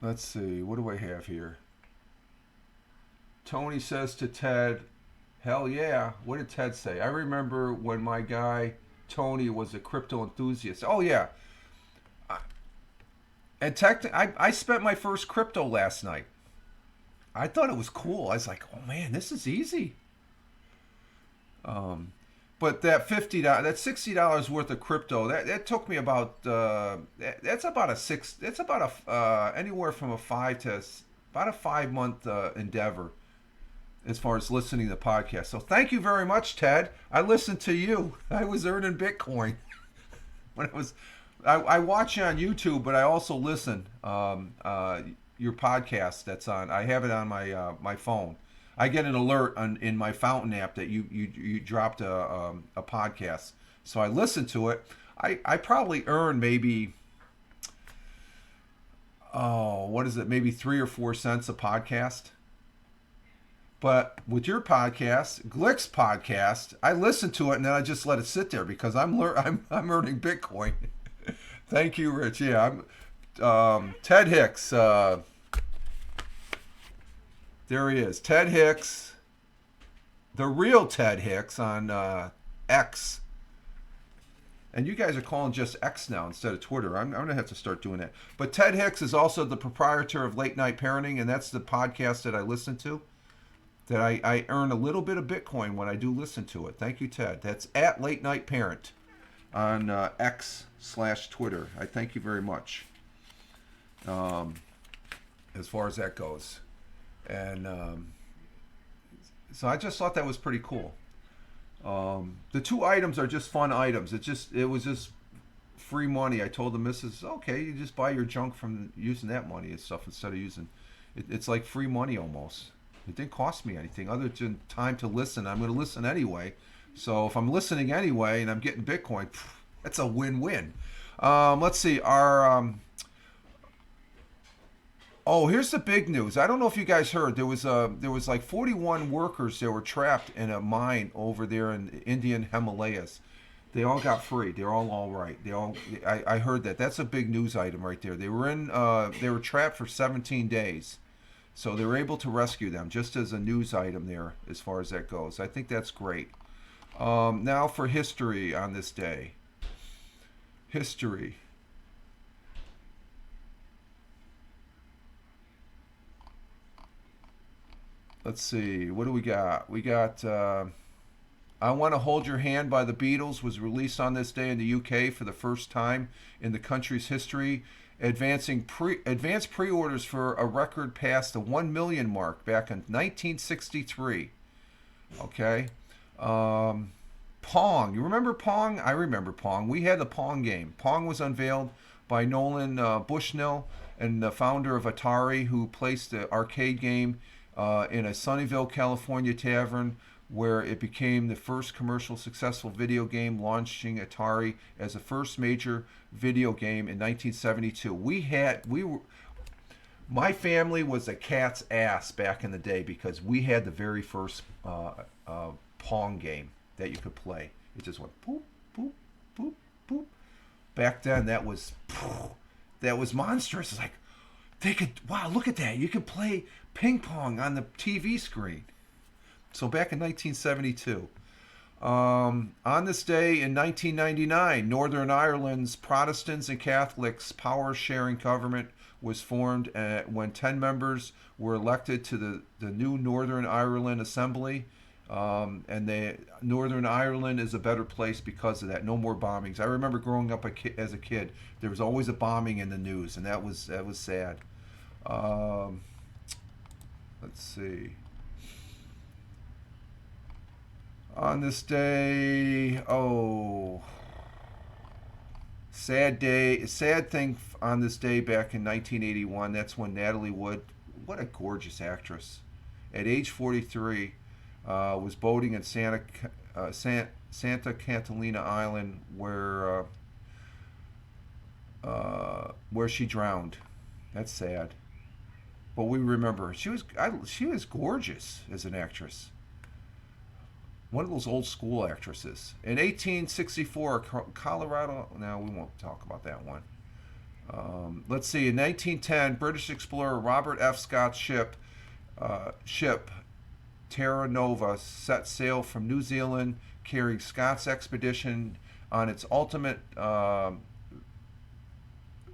Let's see, what do I have here? Tony says to Ted, hell yeah. What did Ted say? I remember when my guy Tony was a crypto enthusiast. Oh yeah. And I spent my first crypto last night. I thought it was cool. I was like, oh man, this is easy. But that $60 worth of crypto, that took me about that's about anywhere from a 5-month endeavor as far as listening to the podcast. So thank you very much, Ted. I listened to you. I was earning Bitcoin when I watch you on YouTube, but I also listen your podcast that's on. I have it on my phone. I get an alert in my Fountain app that you dropped a podcast. So I listen to it. I probably earn maybe, oh, what is it? Maybe 3 or 4 cents a podcast. But with your podcast, Glick's podcast, I listen to it and then I just let it sit there because I'm earning Bitcoin. Thank you, Rich. Yeah, I'm Ted Hicks. There he is, Ted Hicks, the real Ted Hicks on X. And you guys are calling just X now instead of Twitter. I'm going to have to start doing that. But Ted Hicks is also the proprietor of Late Night Parenting, and that's the podcast that I listen to. That I earn a little bit of Bitcoin when I do listen to it. Thank you, Ted. That's at Late Night Parent on X/Twitter. I thank you very much. As far as that goes, and so I just thought that was pretty cool. The 2 items are just fun items. It was just free money. I told the missus, okay, you just buy your junk from using that money and stuff instead of using. It's like free money almost. It didn't cost me anything other than time to listen. I'm going to listen anyway. So if I'm listening anyway and I'm getting Bitcoin, that's a win-win. Let's see. Here's the big news. I don't know if you guys heard. There was like 41 workers that were trapped in a mine over there in the Indian Himalayas. They all got free. They're all right. I heard that. That's a big news item right there. They were trapped for 17 days. So they were able to rescue them, just as a news item there, as far as that goes. I think that's great. Now for history on this day. History. Let's see. What do we got? We got I Want to Hold Your Hand by the Beatles was released on this day in the UK for the first time in the country's history, advanced pre-orders for a record past the 1 million mark back in 1963. Okay. Pong. You remember Pong? I remember Pong. We had the Pong game. Pong was unveiled by Nolan Bushnell, and the founder of Atari, who placed the arcade game in a Sunnyvale, California tavern, where it became the first commercial successful video game, launching Atari as the first major video game in 1972. My family was a cat's ass back in the day because we had the very first Pong game that you could play. It just went boop, boop, boop, boop. Back then, that was monstrous. It's like, wow, look at that. You could play ping pong on the TV screen. So back in 1972. On this day in 1999, Northern Ireland's Protestants and Catholics power-sharing government was formed when 10 members were elected to the new Northern Ireland Assembly. Northern Ireland is a better place because of that. No more bombings. I remember growing up as a kid, there was always a bombing in the news, and that was sad. Let's see. On this day, sad thing on this day back in 1981. That's when Natalie Wood, what a gorgeous actress, at age 43, was boating in Santa Catalina Island, where she drowned. That's sad, but we remember her. She was gorgeous as an actress. One of those old school actresses. In 1864, Colorado. Now we won't talk about that one. Let's see. In 1910, British explorer Robert F. Scott's ship Terra Nova set sail from New Zealand, carrying Scott's expedition on its ultimate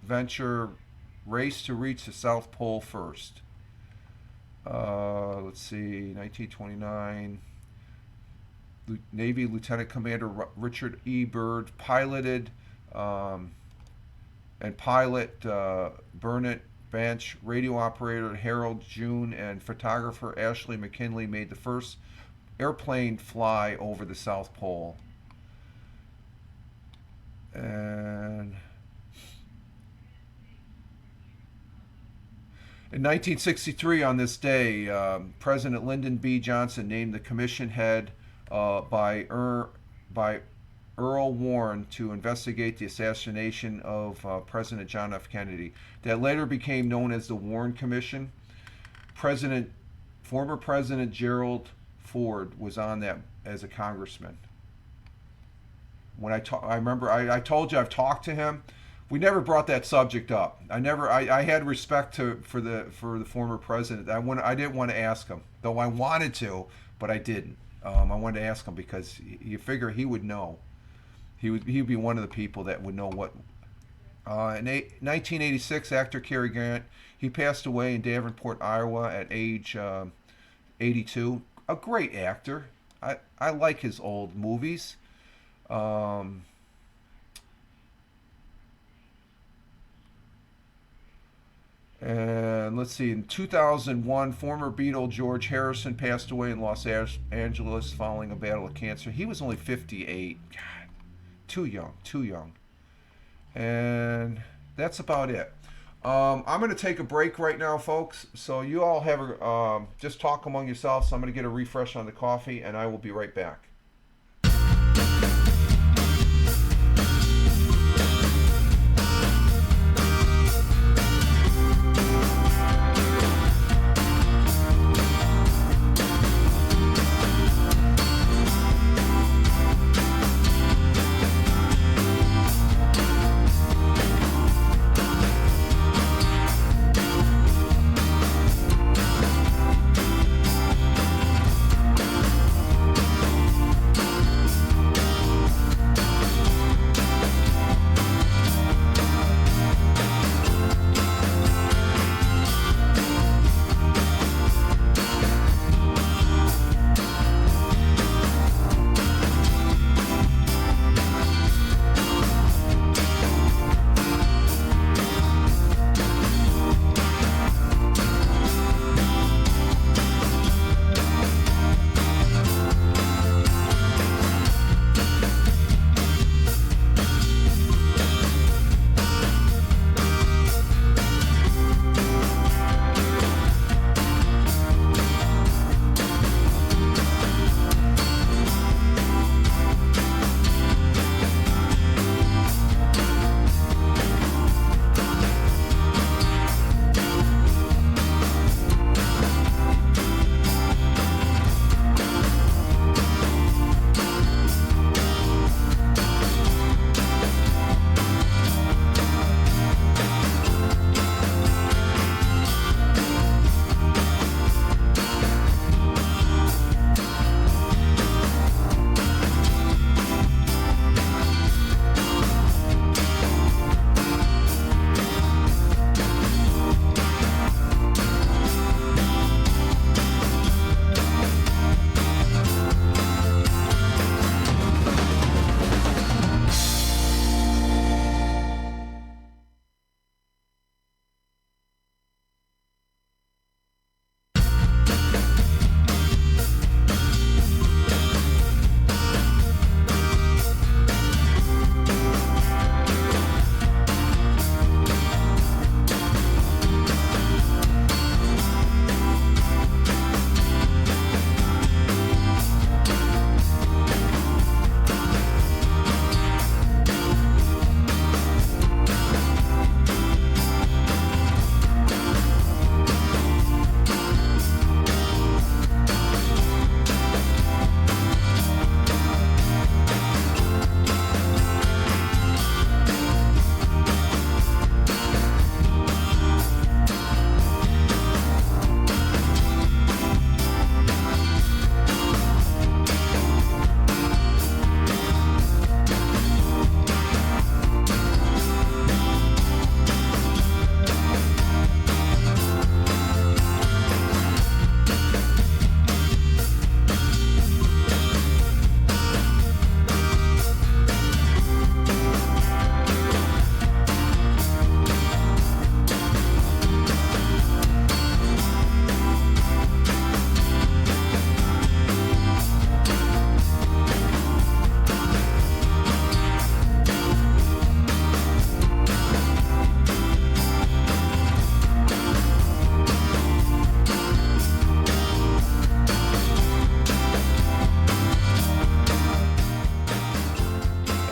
venture, race to reach the South Pole first. Let's see. 1929. Navy Lieutenant Commander Richard E. Byrd piloted Burnett Bench, radio operator Harold June, and photographer Ashley McKinley made the first airplane fly over the South Pole. And In 1963, on this day, President Lyndon B. Johnson named the commission head by Earl Warren to investigate the assassination of President John F. Kennedy. That later became known as the Warren Commission. Former President Gerald Ford was on that as a congressman. I remember I told you I've talked to him. We never brought that subject up. I had respect for the former president. I didn't want to ask him, though I wanted to, but I didn't. I wanted to ask him because you figure he would know. He'd be one of the people that would know what. In 1986, actor Cary Grant, he passed away in Davenport, Iowa, at age 82. A great actor. I like his old movies. And let's see, in 2001, former Beatle George Harrison passed away in Los Angeles following a battle with cancer. He was only 58. God, too young. And that's about it. I'm going to take a break right now, folks. So you all have just talk among yourselves. So I'm going to get a refresh on the coffee, and I will be right back.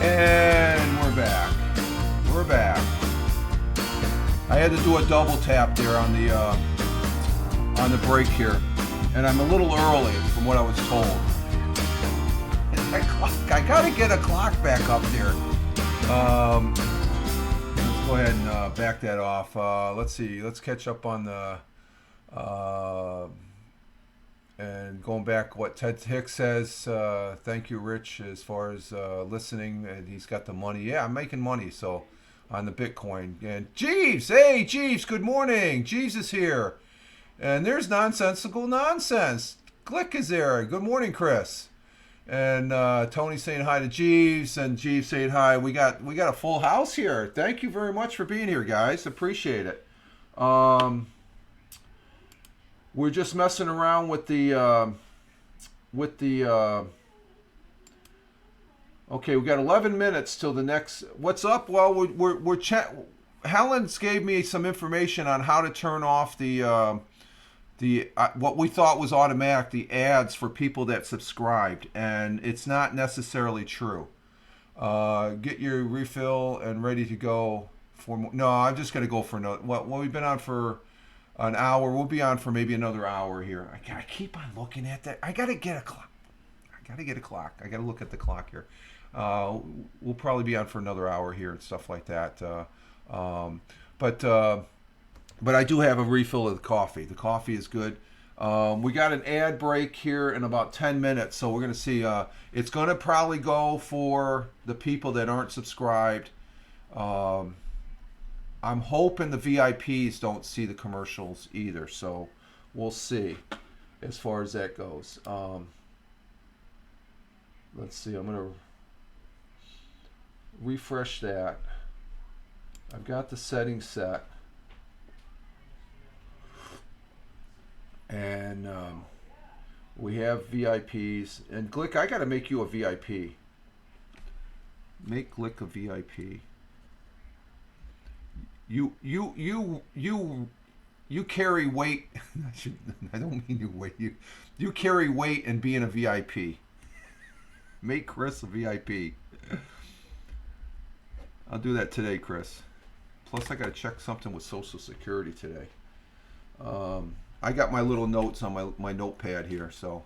And we're back. We're back. I had to do a double tap there on the break here, and I'm a little early from what I was told. I gotta get a clock back up there. Let's go ahead and back that off. Let's see. Let's catch up on the. And going back, what Ted Hicks says, thank you, Rich, as far as listening, and he's got the money. Yeah, I'm making money, so on the Bitcoin. And Jeeves, hey, Jeeves, good morning. Jeeves is here. And there's Nonsensical Nonsense. Glick is there. Good morning, Chris. And Tony saying hi to Jeeves, and Jeeves saying hi. We got a full house here. Thank you very much for being here, guys. Appreciate it. We're just messing around with the okay, we got 11 minutes till the next. What's up? Well, we're chat. Helen's gave me some information on how to turn off the what we thought was automatic, the ads for people that subscribed, and it's not necessarily true. Get your refill and ready to go for more. No, I'm just gonna go for another. Well, we've been on for an hour. We'll be on for maybe another hour here. I keep on looking at that. I gotta get a clock. I gotta look at the clock here. We'll probably be on for another hour here and stuff like that. But I do have a refill of the coffee. The coffee is good. We got an ad break here in about 10 minutes, so we're gonna see. It's gonna probably go for the people that aren't subscribed. I'm hoping the VIPs don't see the commercials either, so we'll see as far as that goes. Let's see, I'm going to refresh that. I've got the settings set. And we have VIPs. And Glick, I got to make you a VIP. Make Glick a VIP. You carry weight. I don't mean you weight. You carry weight in being a VIP. Make Chris a VIP. I'll do that today, Chris. Plus, I got to check something with Social Security today. I got my little notes on my notepad here, so.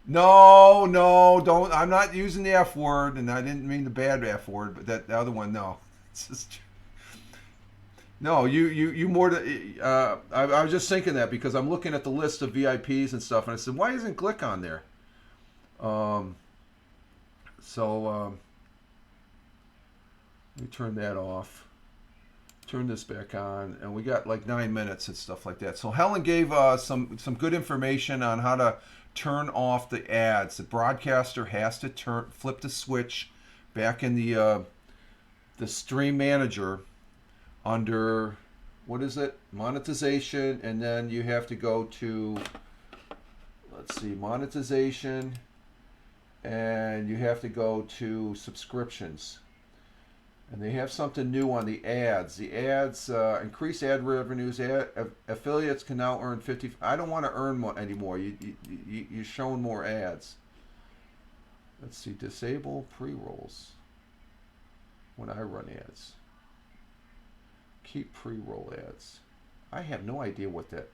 No, don't. I'm not using the F word, and I didn't mean the bad F word, but the other one, no. It's just. No, you more. I was just thinking that because I'm looking at the list of VIPs and stuff, and I said, why isn't Glick on there? Let me turn that off. Turn this back on, and we got like 9 minutes and stuff like that. So Helen gave some good information on how to turn off the ads. The broadcaster has to flip the switch back in the stream manager under, what is it? Monetization, and then you have to go to, let's see, monetization, and you have to go to subscriptions. And they have something new on the ads. The ads increase ad revenues. Affiliates can now earn 50. I don't want to earn more anymore. You're showing more ads. Let's see. Disable pre-rolls when I run ads. Keep pre-roll ads. I have no idea what the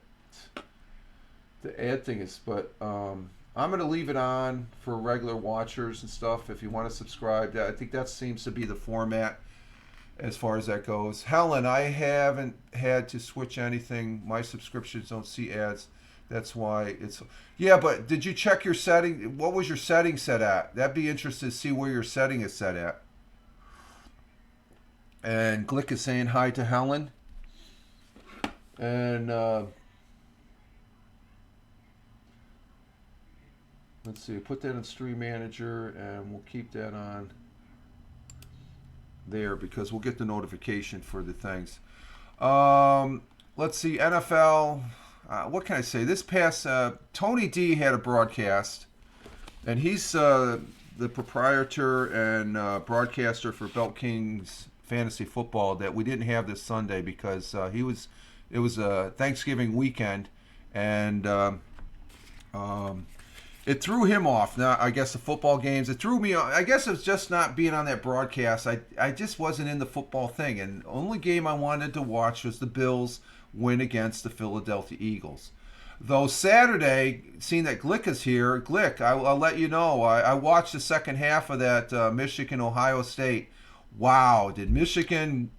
ad thing is, but I'm going to leave it on for regular watchers and stuff. If you want to subscribe, I think that seems to be the format as far as that goes. Helen, I haven't had to switch anything. My subscriptions don't see ads. That's why it's... Yeah, but did you check your setting? What was your setting set at? That'd be interesting to see where your setting is set at. And Glick is saying hi to Helen. And let's see, put that in Stream Manager, and we'll keep that on there because we'll get the notification for the things. Let's see, NFL. What can I say? This past Tony D had a broadcast, and he's the proprietor and broadcaster for Belt Kings Fantasy Football that we didn't have this Sunday because it was a Thanksgiving weekend, and it threw him off. Now, I guess the football games, it threw me off. I guess it's just not being on that broadcast. I just wasn't in the football thing. And the only game I wanted to watch was the Bills win against the Philadelphia Eagles. Though Saturday, seeing that Glick is here, Glick, I'll let you know, I watched the second half of that Michigan-Ohio State. Wow, did Michigan,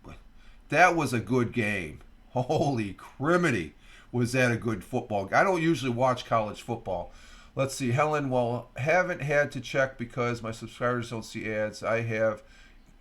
that was a good game. Holy criminy, was that a good football. I don't usually watch college football. Let's see, Helen, well, haven't had to check because my subscribers don't see ads. I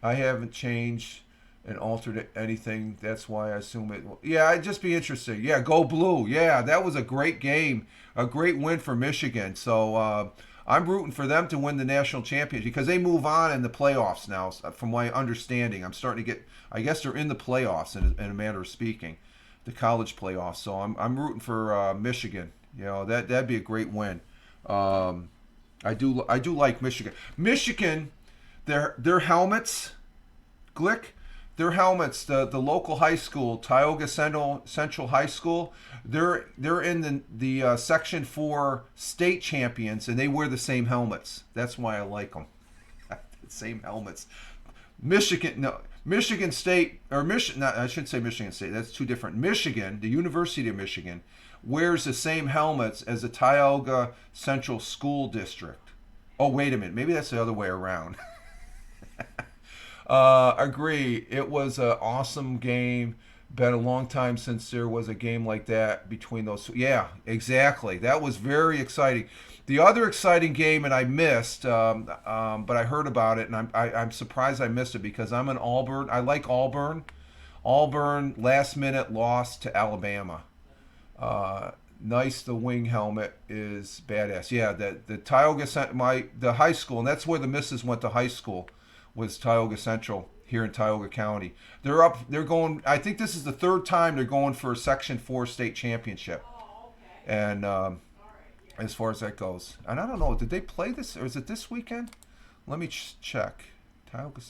haven't changed and altered anything. That's why I assume it. Yeah, it'd just be interesting. Yeah, go blue. Yeah, that was a great game, a great win for Michigan. So I'm rooting for them to win the national championship because they move on in the playoffs now. From my understanding, I'm starting to get. I guess they're in the playoffs in a manner of speaking, the college playoffs. So I'm rooting for Michigan. You know that'd be a great win. I do like Michigan. Michigan, their helmets, Glick, their helmets. The local high school, Tioga Central High School, they're in the Section 4 state champions, and they wear the same helmets. That's why I like them. Same helmets. Michigan State or Michigan. I shouldn't say Michigan State. That's two different. Michigan, the University of Michigan, wears the same helmets as the Tioga Central School District. Oh, wait a minute. Maybe that's the other way around. Agree. It was an awesome game. Been a long time since there was a game like that between those. Yeah, exactly. That was very exciting. The other exciting game, and I missed, but I heard about it, and I'm surprised I missed it because I'm an Auburn. I like Auburn. Auburn last minute loss to Alabama. Nice. The wing helmet is badass. Yeah, the Tioga the high school, and that's where the missus went to high school, was Tioga Central here in Tioga County. They're going. I think this is the third time they're going for a Section 4 state championship. Oh, okay. And All right. Yeah. as far as that goes, and I don't know, did they play this or is it this weekend? Let me check. Tioga.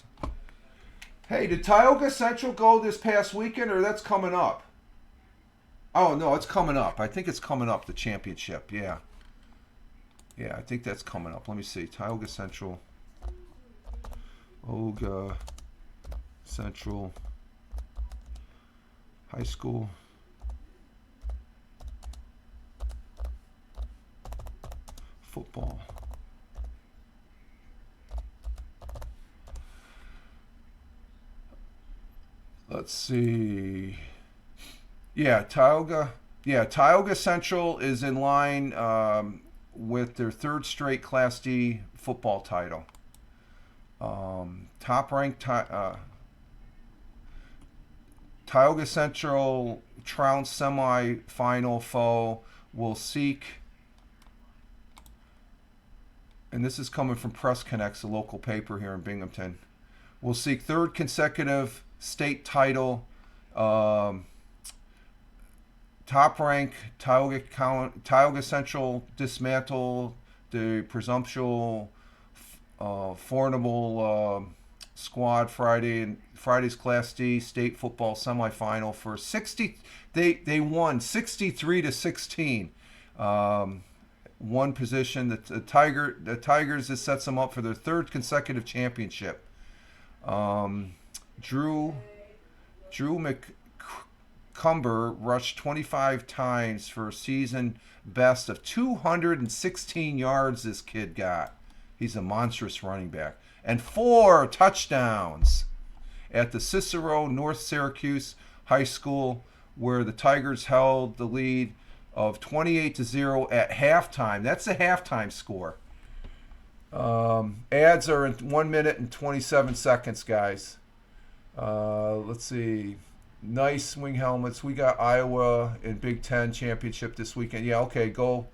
Hey, did Tioga Central go this past weekend or that's coming up? Oh no, it's coming up. I think it's coming up, the championship. Yeah. Yeah, I think that's coming up. Let me see. Tioga Central. Tioga Central High School. Football. Let's see. Yeah, Tioga Central is in line with their third straight Class D football title. Top ranked Tioga Central trounced semi-final foe will seek, and this is coming from Press Connects, a local paper here in Binghamton, will seek third consecutive state title. Top-ranked Tioga Central dismantled the presumptuous formidable squad Friday's Class D state football semifinal for 60. They won 63-16. One position. The Tigers, this sets them up for their third consecutive championship. Drew McCumber rushed 25 times for a season best of 216 yards. This kid got. He's a monstrous running back. And 4 touchdowns at the Cicero North Syracuse High School, where the Tigers held the lead of 28-0 at halftime. That's the halftime score. Ads are in 1 minute and 27 seconds, guys. Let's see. Nice wing helmets. We got Iowa in Big Ten championship this weekend. Yeah, okay, go.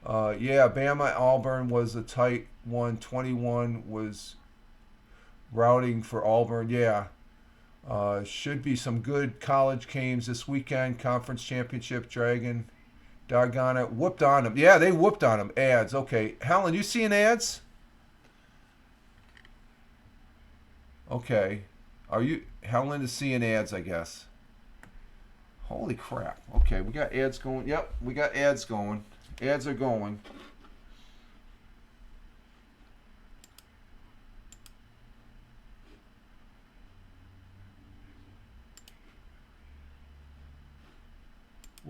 Yeah, Bama Auburn was a tight one. 21 was routing for Auburn. Yeah. Should be some good college games this weekend. Conference championship, Dragon. Doggone it. Whooped on them. Yeah, they whooped on them. Ads. Okay. Helen, you seeing ads? Okay. Helen is seeing ads, I guess. Holy crap. Okay, we got ads going. Yep, we got ads going. Ads are going.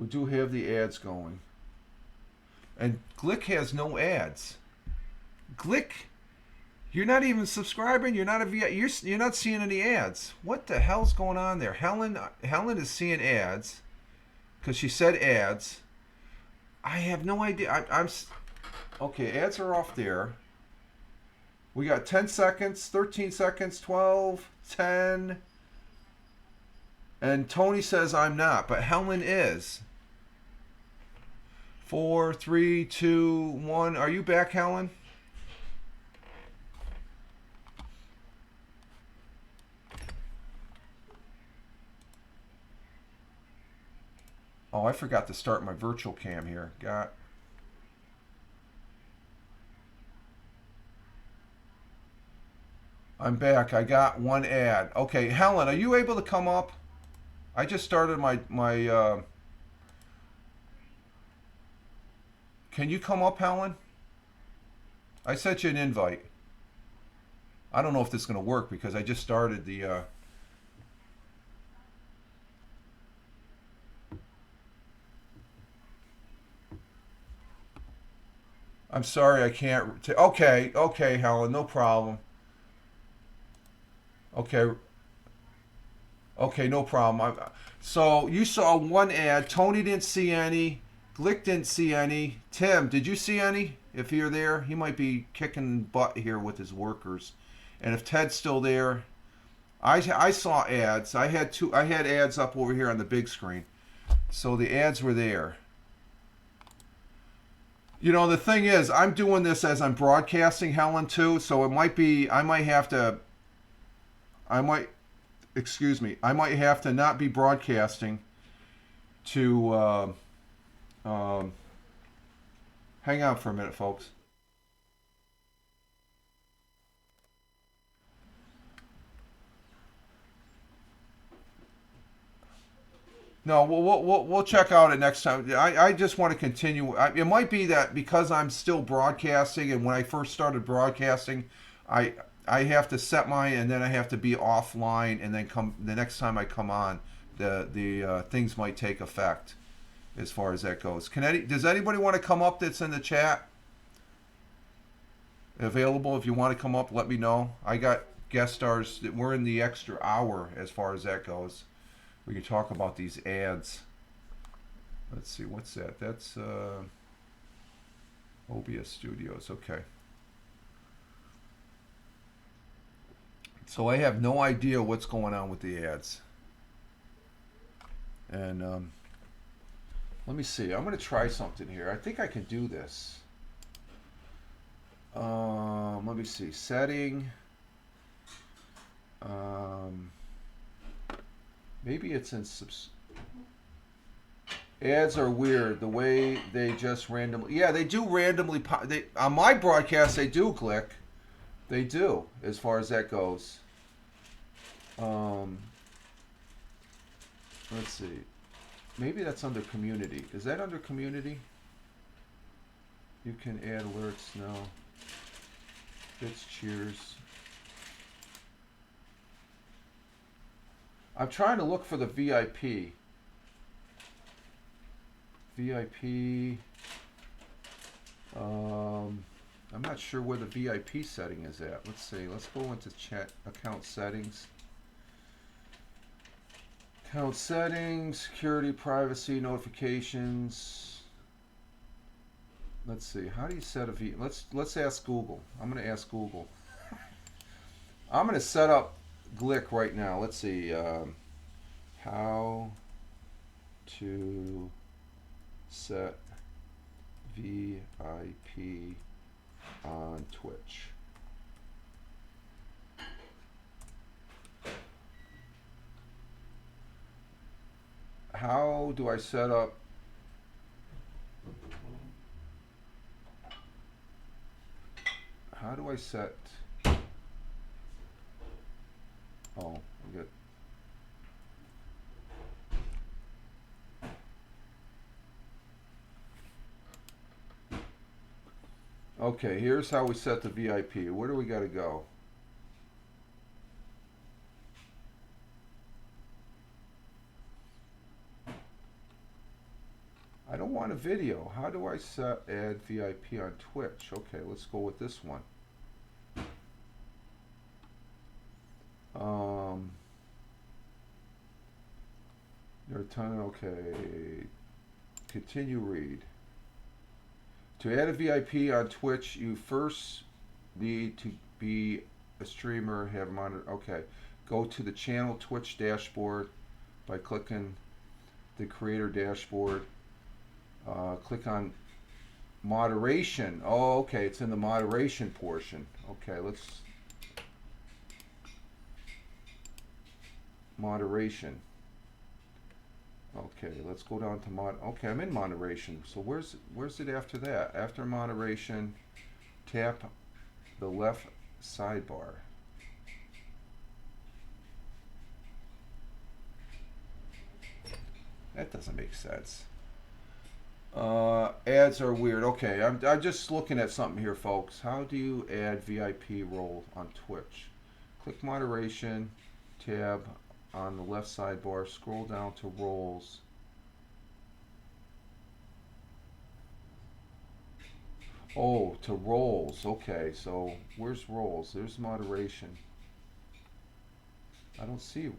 We do have the ads going. And Glick has no ads. Glick, you're not even subscribing. You're not a VI. You're not seeing any ads. What the hell's going on there? Helen is seeing ads because she said ads. I have no idea. I'm okay. Ads are off there. We got 10 seconds, 13 seconds, 12, 10. And Tony says I'm not, but Helen is. 4, 3, 2, 1. Are you back, Helen? Oh, I forgot to start my virtual cam here. I'm back. I got one ad. Okay, Helen, are you able to come up? I just started my Can you come up, Helen? I sent you an invite. I don't know if this is going to work because I just started the I'm sorry, I can't. Okay, Helen, no problem. Okay, no problem. So you saw one ad. Tony didn't see any. Glick didn't see any. Tim, did you see any? If you're there, he might be kicking butt here with his workers. And if Ted's still there, I saw ads. I had ads up over here on the big screen. So the ads were there. You know, the thing is, I'm doing this as I'm broadcasting, Helen, too. So it might be, I might have to not be broadcasting to, hang on for a minute, folks. No, we'll check out it next time. I just want to continue. It might be that because I'm still broadcasting, and when I first started broadcasting, I have to set mine, and then I have to be offline, and then come the next time I come on, the things might take effect as far as that goes. Does anybody want to come up that's in the chat? Available, if you want to come up, let me know. I got guest stars. We're in the extra hour as far as that goes. We can talk about these ads. Let's see, what's that? That's OBS Studios. Okay. So I have no idea what's going on with the ads. And let me see. I'm going to try something here. I think I can do this. Let me see. Setting. Maybe it's in ads are weird the way they just randomly. Yeah, they do randomly. On my broadcast, they do click. They do, as far as that goes. Let's see. Maybe that's under community. Is that under community? You can add alerts. No. It's cheers. I'm trying to look for the VIP. VIP. I'm not sure where the VIP setting is at. Let's see. Let's go into chat account settings. Account settings, security, privacy, notifications. Let's see. How do you set a VIP? Let's ask Google. I'm going to ask Google. I'm going to set up Glick right now. Let's see. How to set VIP on Twitch. How do I set up? How do I set? Oh, I get. Okay, here's how we set the VIP. Where do we got to go? I don't want a video. How do I add VIP on Twitch? Okay, let's go with this one. There are ton. Okay. Continue read. To add a VIP on Twitch, you first need to be a streamer, have a monitor. Okay. Go to the channel Twitch dashboard by clicking the creator dashboard. Click on moderation. Oh, okay. It's in the moderation portion. Okay, let's moderation. Okay, let's go down to okay, I'm in moderation. So where's it after that? After moderation, tap the left sidebar. That doesn't make sense. Ads are weird. Okay, I'm just looking at something here, folks. How do you add VIP role on Twitch? Click moderation, tab on the left sidebar, scroll down to roles. Oh, to roles. Okay, so where's roles? There's moderation. I don't see.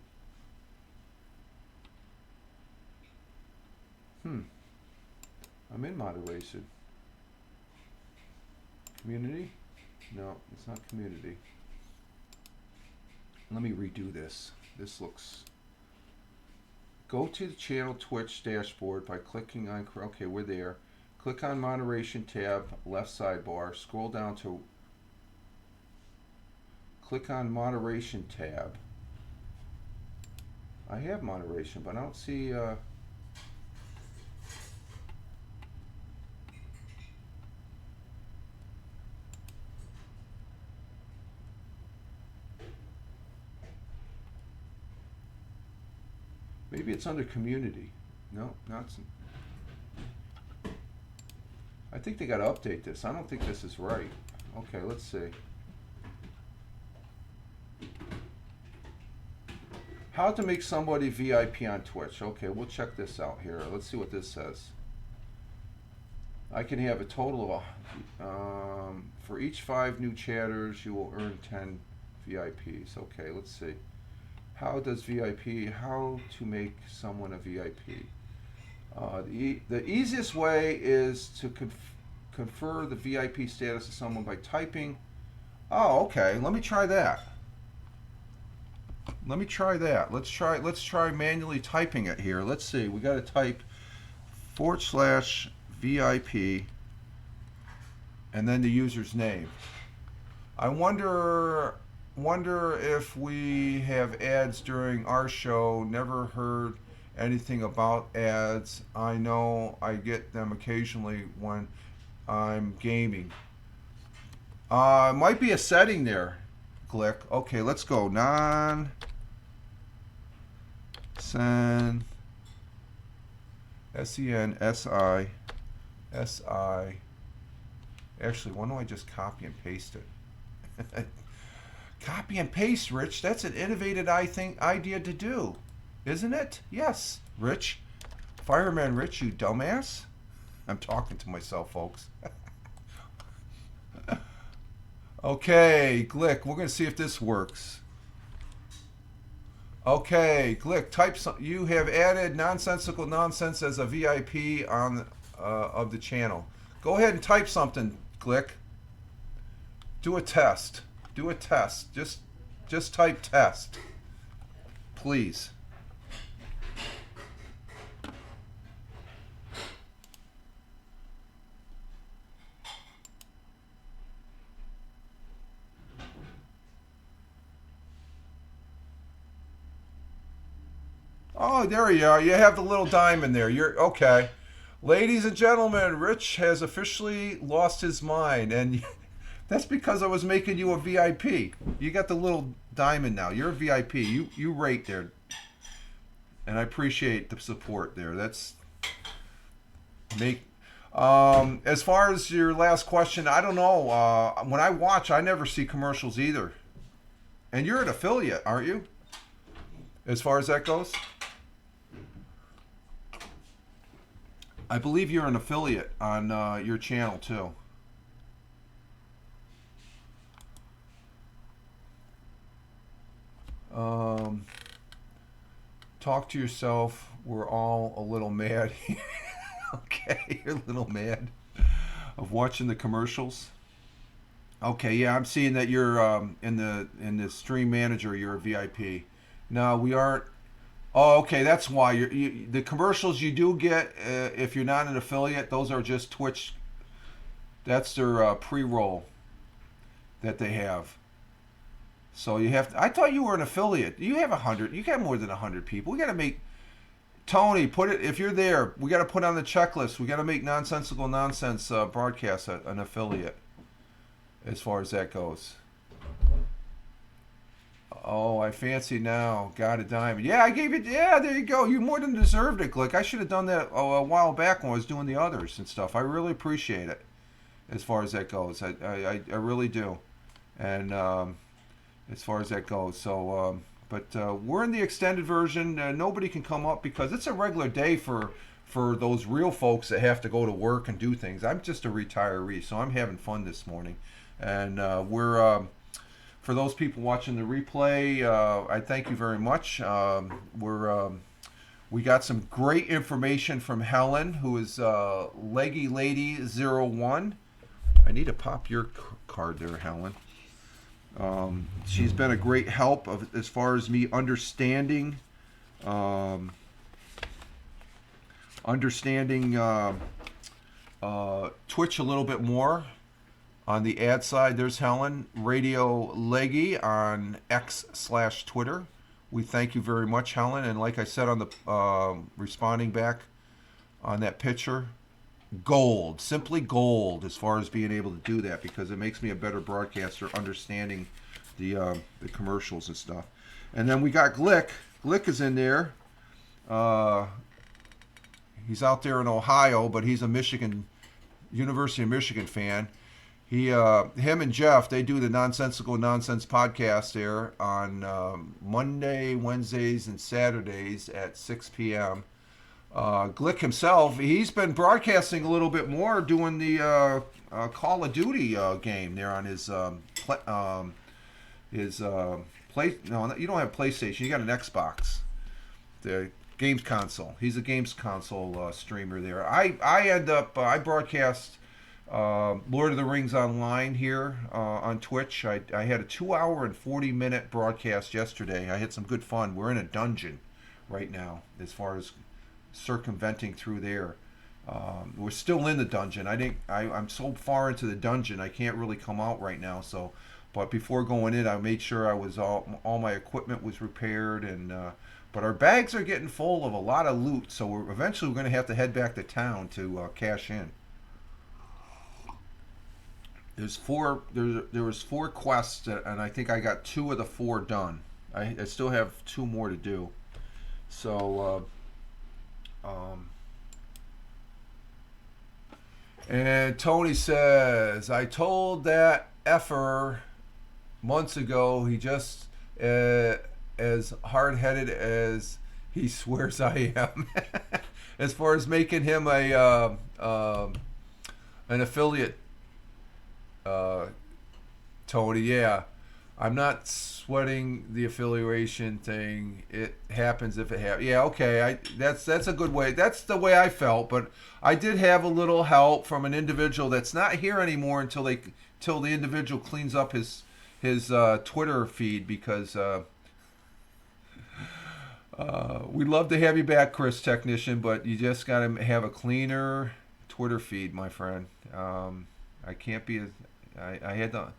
I'm in moderation. Community? No, it's not community. Let me redo this. This looks... Go to the channel Twitch dashboard by clicking on... Okay, we're there. Click on moderation tab, left sidebar. Scroll down to... Click on moderation tab. I have moderation, but I don't see... Maybe it's under community. No, not. I think they got to update this. I don't think this is right. Okay, let's see. How to make somebody VIP on Twitch. Okay, we'll check this out here. Let's see what this says. I can have a total of, for each 5 new chatters, you will earn 10 VIPs. Okay, let's see. How does VIP, how to make someone a VIP? The easiest way is to confer the VIP status to someone by typing. Oh, okay, let me try that. Let me try that. Let's try manually typing it here. Let's see, we gotta type /VIP and then the user's name. I wonder if we have ads during our show. Never heard anything about ads. I know I get them occasionally when I'm gaming. Might be a setting there, Glick. Okay, let's go. Sen SENSI. Actually, why don't I just copy and paste it? Copy and paste, Rich. That's an innovative idea to do, isn't it? Yes, Rich. Fireman Rich, you dumbass. I'm talking to myself, folks. Okay, Glick, we're going to see if this works. Okay, Glick, type some. You have added nonsensical nonsense as a VIP on of the channel. Go ahead and type something, Glick. Do a test. Do a test. Just type test, please. Oh, there you are. You have the little diamond there. You're okay. Ladies and gentlemen, Rich has officially lost his mind, and that's because I was making you a VIP. You got the little diamond now. You're a VIP. You rate there, and I appreciate the support there. That's as far as your last question, I don't know. When I watch, I never see commercials either. And you're an affiliate, aren't you? As far as that goes. I believe you're an affiliate on your channel too. Um, talk to yourself. We're all a little mad here. Okay, you're a little mad of watching the commercials. Okay, yeah, I'm seeing that you're in the stream manager. You're a VIP. No, we aren't. Oh, okay, that's why the commercials you do get if you're not an affiliate. Those are just Twitch. That's their pre-roll that they have. So you have. I thought you were an affiliate. You have 100. You got more than 100 people. We got to make Tony put it. If you're there, we got to put on the checklist. We got to make nonsensical nonsense broadcast an affiliate. As far as that goes. Oh, I fancy now. Got a diamond. Yeah, I gave it. Yeah, there you go. You more than deserved it, Glick. I should have done that a while back when I was doing the others and stuff. I really appreciate it as far as that goes. I really do. And as far as that goes. So, but we're in the extended version. Nobody can come up because it's a regular day for those real folks that have to go to work and do things. I'm just a retiree, so I'm having fun this morning. And we're for those people watching the replay, I thank you very much. We got some great information from Helen, who is Leggy Lady 01. I need to pop your card there, Helen. She's been a great help as far as me understanding Twitch a little bit more. On the ad side, there's Helen, Radio Leggy on X/Twitter. We thank you very much, Helen. And like I said on the responding back on that picture, gold, simply gold, as far as being able to do that, because it makes me a better broadcaster, understanding the commercials and stuff. And then we got Glick. Glick is in there. He's out there in Ohio, but he's a University of Michigan fan. Him and Jeff, they do the Nonsensical Nonsense podcast there on Monday, Wednesdays, and Saturdays at 6 p.m. Glick himself, he's been broadcasting a little bit more, doing the Call of Duty game there on his play. No, you don't have PlayStation. You got an Xbox, the games console. He's a games console streamer there. I broadcast Lord of the Rings Online here on Twitch. I had a 2-hour and 40-minute broadcast yesterday. I had some good fun. We're in a dungeon right now as far as circumventing through there. We're still in the dungeon. I'm so far into the dungeon I can't really come out right now. So, but before going in, I made sure I was all my equipment was repaired, and but our bags are getting full of a lot of loot. So eventually we're going to have to head back to town to cash in. There was 4 quests, and I think I got 2 of the 4 done. I still have 2 more to do. So, and Tony says, I told that effer months ago he just as hard-headed as he swears I am. As far as making him an affiliate. Tony, yeah, I'm not sweating the affiliation thing. It happens if it happens. Yeah, okay. That's a good way. That's the way I felt. But I did have a little help from an individual that's not here anymore until the individual cleans up his Twitter feed, because we'd love to have you back, Chris Technician, but you just got to have a cleaner Twitter feed, my friend. I can't be. I had to.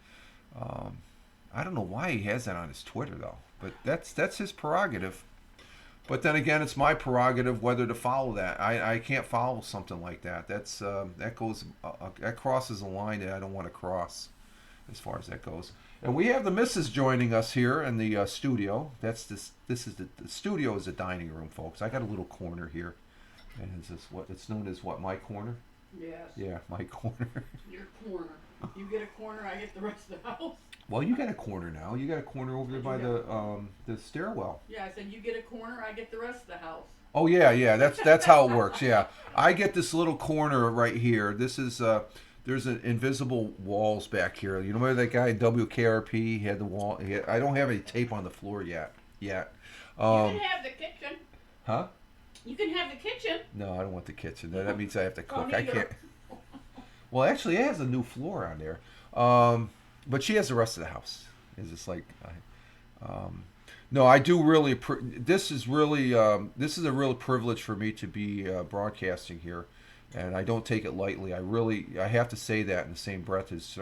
I don't know why he has that on his Twitter though, but that's his prerogative. But then again, it's my prerogative whether to follow that. I can't follow something like that. That crosses a line that I don't want to cross, as far as that goes. And we have the missus joining us here in the studio. The studio is the dining room, folks. I got a little corner here, and it's known as what, my corner? Yes. Yeah, my corner. Your corner. You get a corner, I get the rest of the house. Well, you got a corner now. You got a corner over there by the stairwell. Yeah, I said you get a corner, I get the rest of the house. Oh yeah, yeah. That's how it works. Yeah, I get this little corner right here. This is there's an invisible walls back here. You know, remember that guy in WKRP? He had the wall. I don't have any tape on the floor yet. Yet. You can Um, have the kitchen. huh? You can have the kitchen. No, I don't want the kitchen. That means I have to cook. Don't I either. can't. Well, actually, it has a new floor on there. But she has the rest of the house. It's just like, no, I do really. This is really, this is a real privilege for me to be broadcasting here, and I don't take it lightly. I have to say that in the same breath as,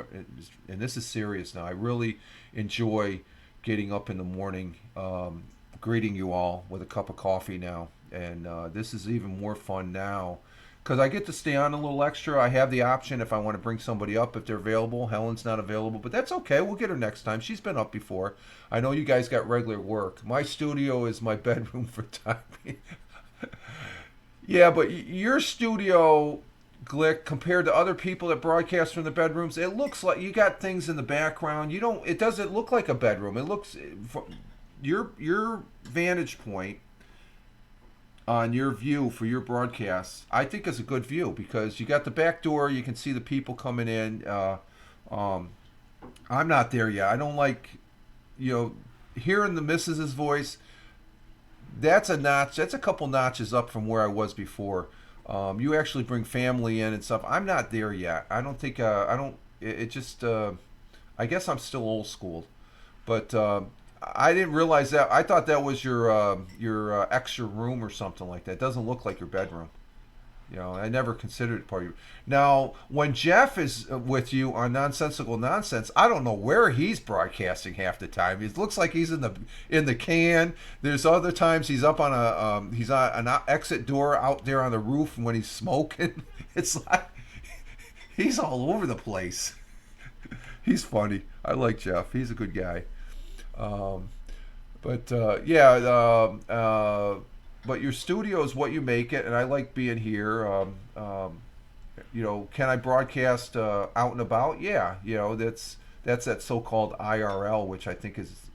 and this is serious now. I really enjoy getting up in the morning, greeting you all with a cup of coffee now, and this is even more fun now because I get to stay on a little extra. I have the option if I want to bring somebody up if they're available. Helen's not available, but that's okay. We'll get her next time. She's been up before. I know you guys got regular work. My studio is my bedroom for timing. Yeah, but your studio, Glick, compared to other people that broadcast from the bedrooms, it looks like you got things in the background. You don't. It doesn't look like a bedroom. It looks your vantage point on your view for your broadcasts, I think is a good view because you got the back door. You can see the people coming in. I'm not there yet. I don't like, hearing the missus's voice. That's a notch. That's a couple notches up from where I was before. You actually bring family in and stuff. I'm not there yet. I don't think. I don't. It just. I guess I'm still old school, but I didn't realize that. I thought that was your extra room or something like that. It doesn't look like your bedroom. I never considered it part of you. Now, when Jeff is with you on Nonsensical Nonsense, I don't know where he's broadcasting half the time. It looks like he's in the can. There's other times he's up on he's on an exit door out there on the roof when he's smoking. It's like he's all over the place. He's funny. I like Jeff. He's a good guy. But your studio is what you make it, and I like being here. Can I broadcast out and about? Yeah, that's that so-called IRL, which I think is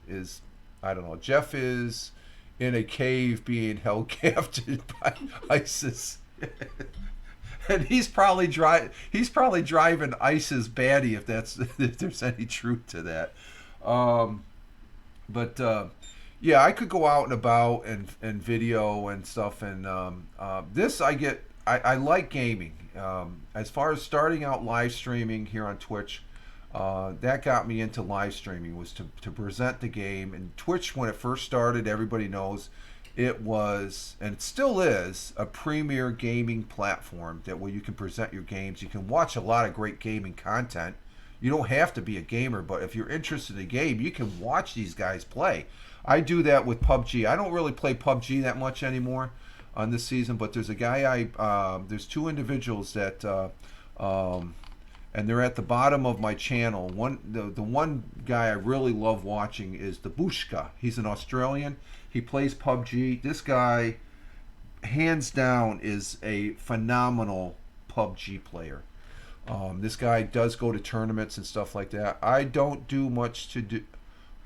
I don't know. Jeff is in a cave being held captive by ISIS. And he's probably driving ISIS baddie if there's any truth to that. Yeah, I could go out and about and video and stuff. And this I like gaming. As far as starting out live streaming here on Twitch, that got me into live streaming was to present the game. And Twitch, when it first started, everybody knows it was, and it still is, a premier gaming platform where you can present your games. You can watch a lot of great gaming content. You don't have to be a gamer, but if you're interested in a game, you can watch these guys play. I do that with PUBG. I don't really play PUBG that much anymore on this season, but there's a guy there's two individuals that and they're at the bottom of my channel. The one guy I really love watching is the Bushka. He's an Australian. He plays PUBG. This guy, hands down, is a phenomenal PUBG player. This guy does go to tournaments and stuff like that. I don't do much to do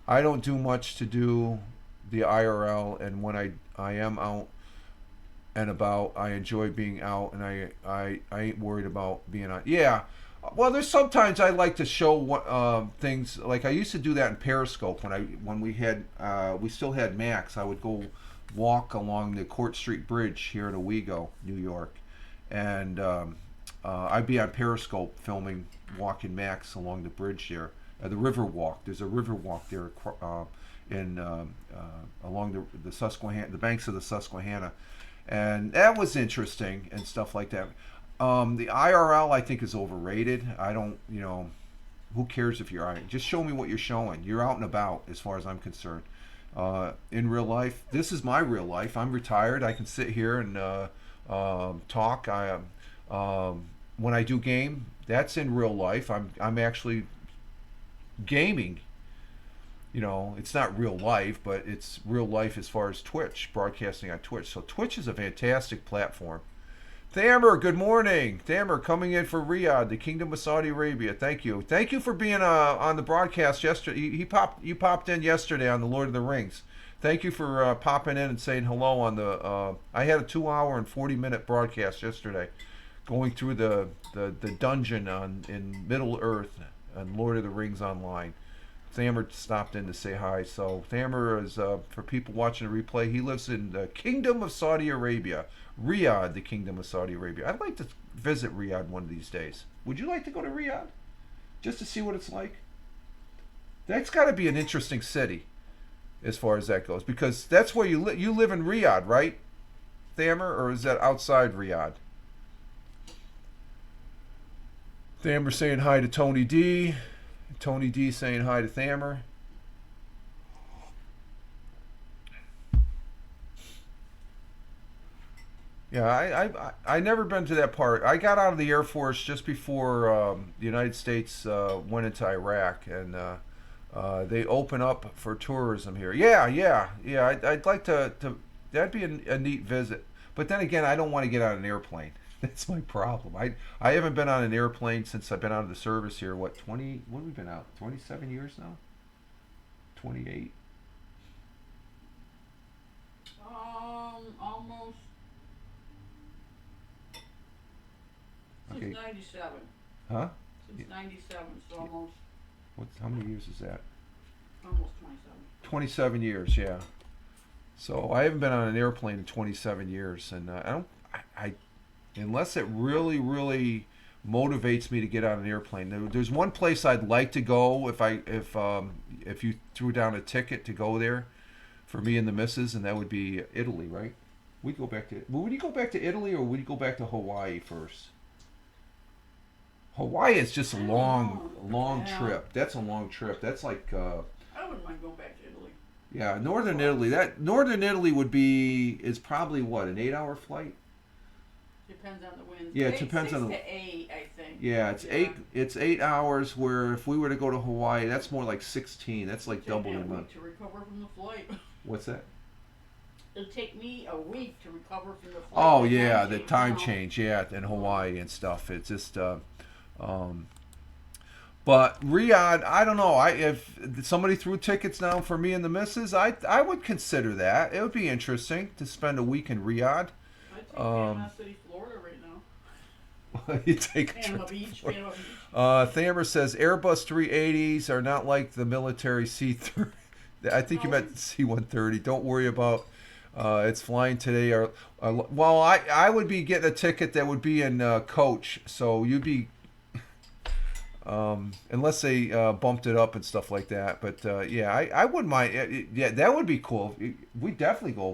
the IRL, and when I am out and about, I enjoy being out, and I ain't worried about being out. Yeah, well, there's sometimes I like to show what things, like I used to do that in Periscope when we still had Max. I would go walk along the Court Street Bridge here in Owego, New York, and I'd be on Periscope filming walking Max along the bridge there. The river walk. There's a river walk there along the Susquehanna, the banks of the Susquehanna, and that was interesting and stuff like that. The IRL I think is overrated. I don't, who cares if you're out? Just show me what you're showing. You're out and about, as far as I'm concerned. In real life, this is my real life. I'm retired. I can sit here and talk. When I do game, that's in real life. I'm actually gaming. It's not real life, but it's real life as far as Twitch, broadcasting on Twitch. So Twitch is a fantastic platform Thammer, good morning. Thammer coming in for Riyadh, the Kingdom of Saudi Arabia. Thank you. Thank you for being on the broadcast yesterday. You popped in yesterday on the Lord of the Rings. Thank you for popping in and saying hello on the. I had a 2 hour and 40 minute broadcast yesterday, going through the dungeon in Middle Earth and Lord of the Rings online. Thammer stopped in to say hi. So Thammer is for people watching the replay. He lives in the Kingdom of Saudi Arabia, Riyadh, the Kingdom of Saudi Arabia. I'd like to visit Riyadh one of these days. Would you like to go to Riyadh, just to see what it's like? That's got to be an interesting city, as far as that goes, because that's where you live. You live in Riyadh, right, Thammer, or is that outside Riyadh? Thammer saying hi to Tony D. Tony D saying hi to Thammer. Yeah, I never been to that part. I got out of the Air Force just before the United States went into Iraq, and they open up for tourism here. Yeah. I'd like to. That'd be a neat visit. But then again, I don't want to get on an airplane. That's my problem. I haven't been on an airplane since I've been out of the service here. What, 20? What have we been out? 27 years now? 28? Almost. Okay. Since 97. Huh? Since 97, so almost How many years is that? almost 27. 27 years, yeah. So I haven't been on an airplane in 27 years, and I unless it really, really motivates me to get on an airplane. There's one place I'd like to go if you threw down a ticket to go there for me and the missus, and that would be Italy, right? Would you go back to Italy, or would you go back to Hawaii first? Hawaii is just a long Yeah. trip. That's a long trip. That's like I wouldn't mind going back to Italy. yeah, northern Italy. Northern Italy is probably what, an 8 hour flight? Depends on the winds. Yeah, it depends on the. 6 to 8, I think. Yeah, it's 8 hours. Where if we were to go to Hawaii, that's more like 16. That's like It'll double take the me a amount. week to recover from the flight. What's that? It'll take me a week to recover from the flight. Oh The yeah, the time you know. change. Yeah, in Hawaii and stuff. It's just. But Riyadh, I don't know. If somebody threw tickets down for me and the missus, I would consider that. It would be interesting to spend a week in Riyadh. I'd take Panama City, Florida right now. You take a Panama trip to Beach, Florida. Panama Beach. Thammer says Airbus 380s are not like the military C-30. I think you meant C-130. Don't worry about it's flying today. Well, I would be getting a ticket that would be in coach, so you'd be unless they bumped it up and stuff like that. But yeah, I wouldn't mind. Yeah, that would be cool. We'd definitely go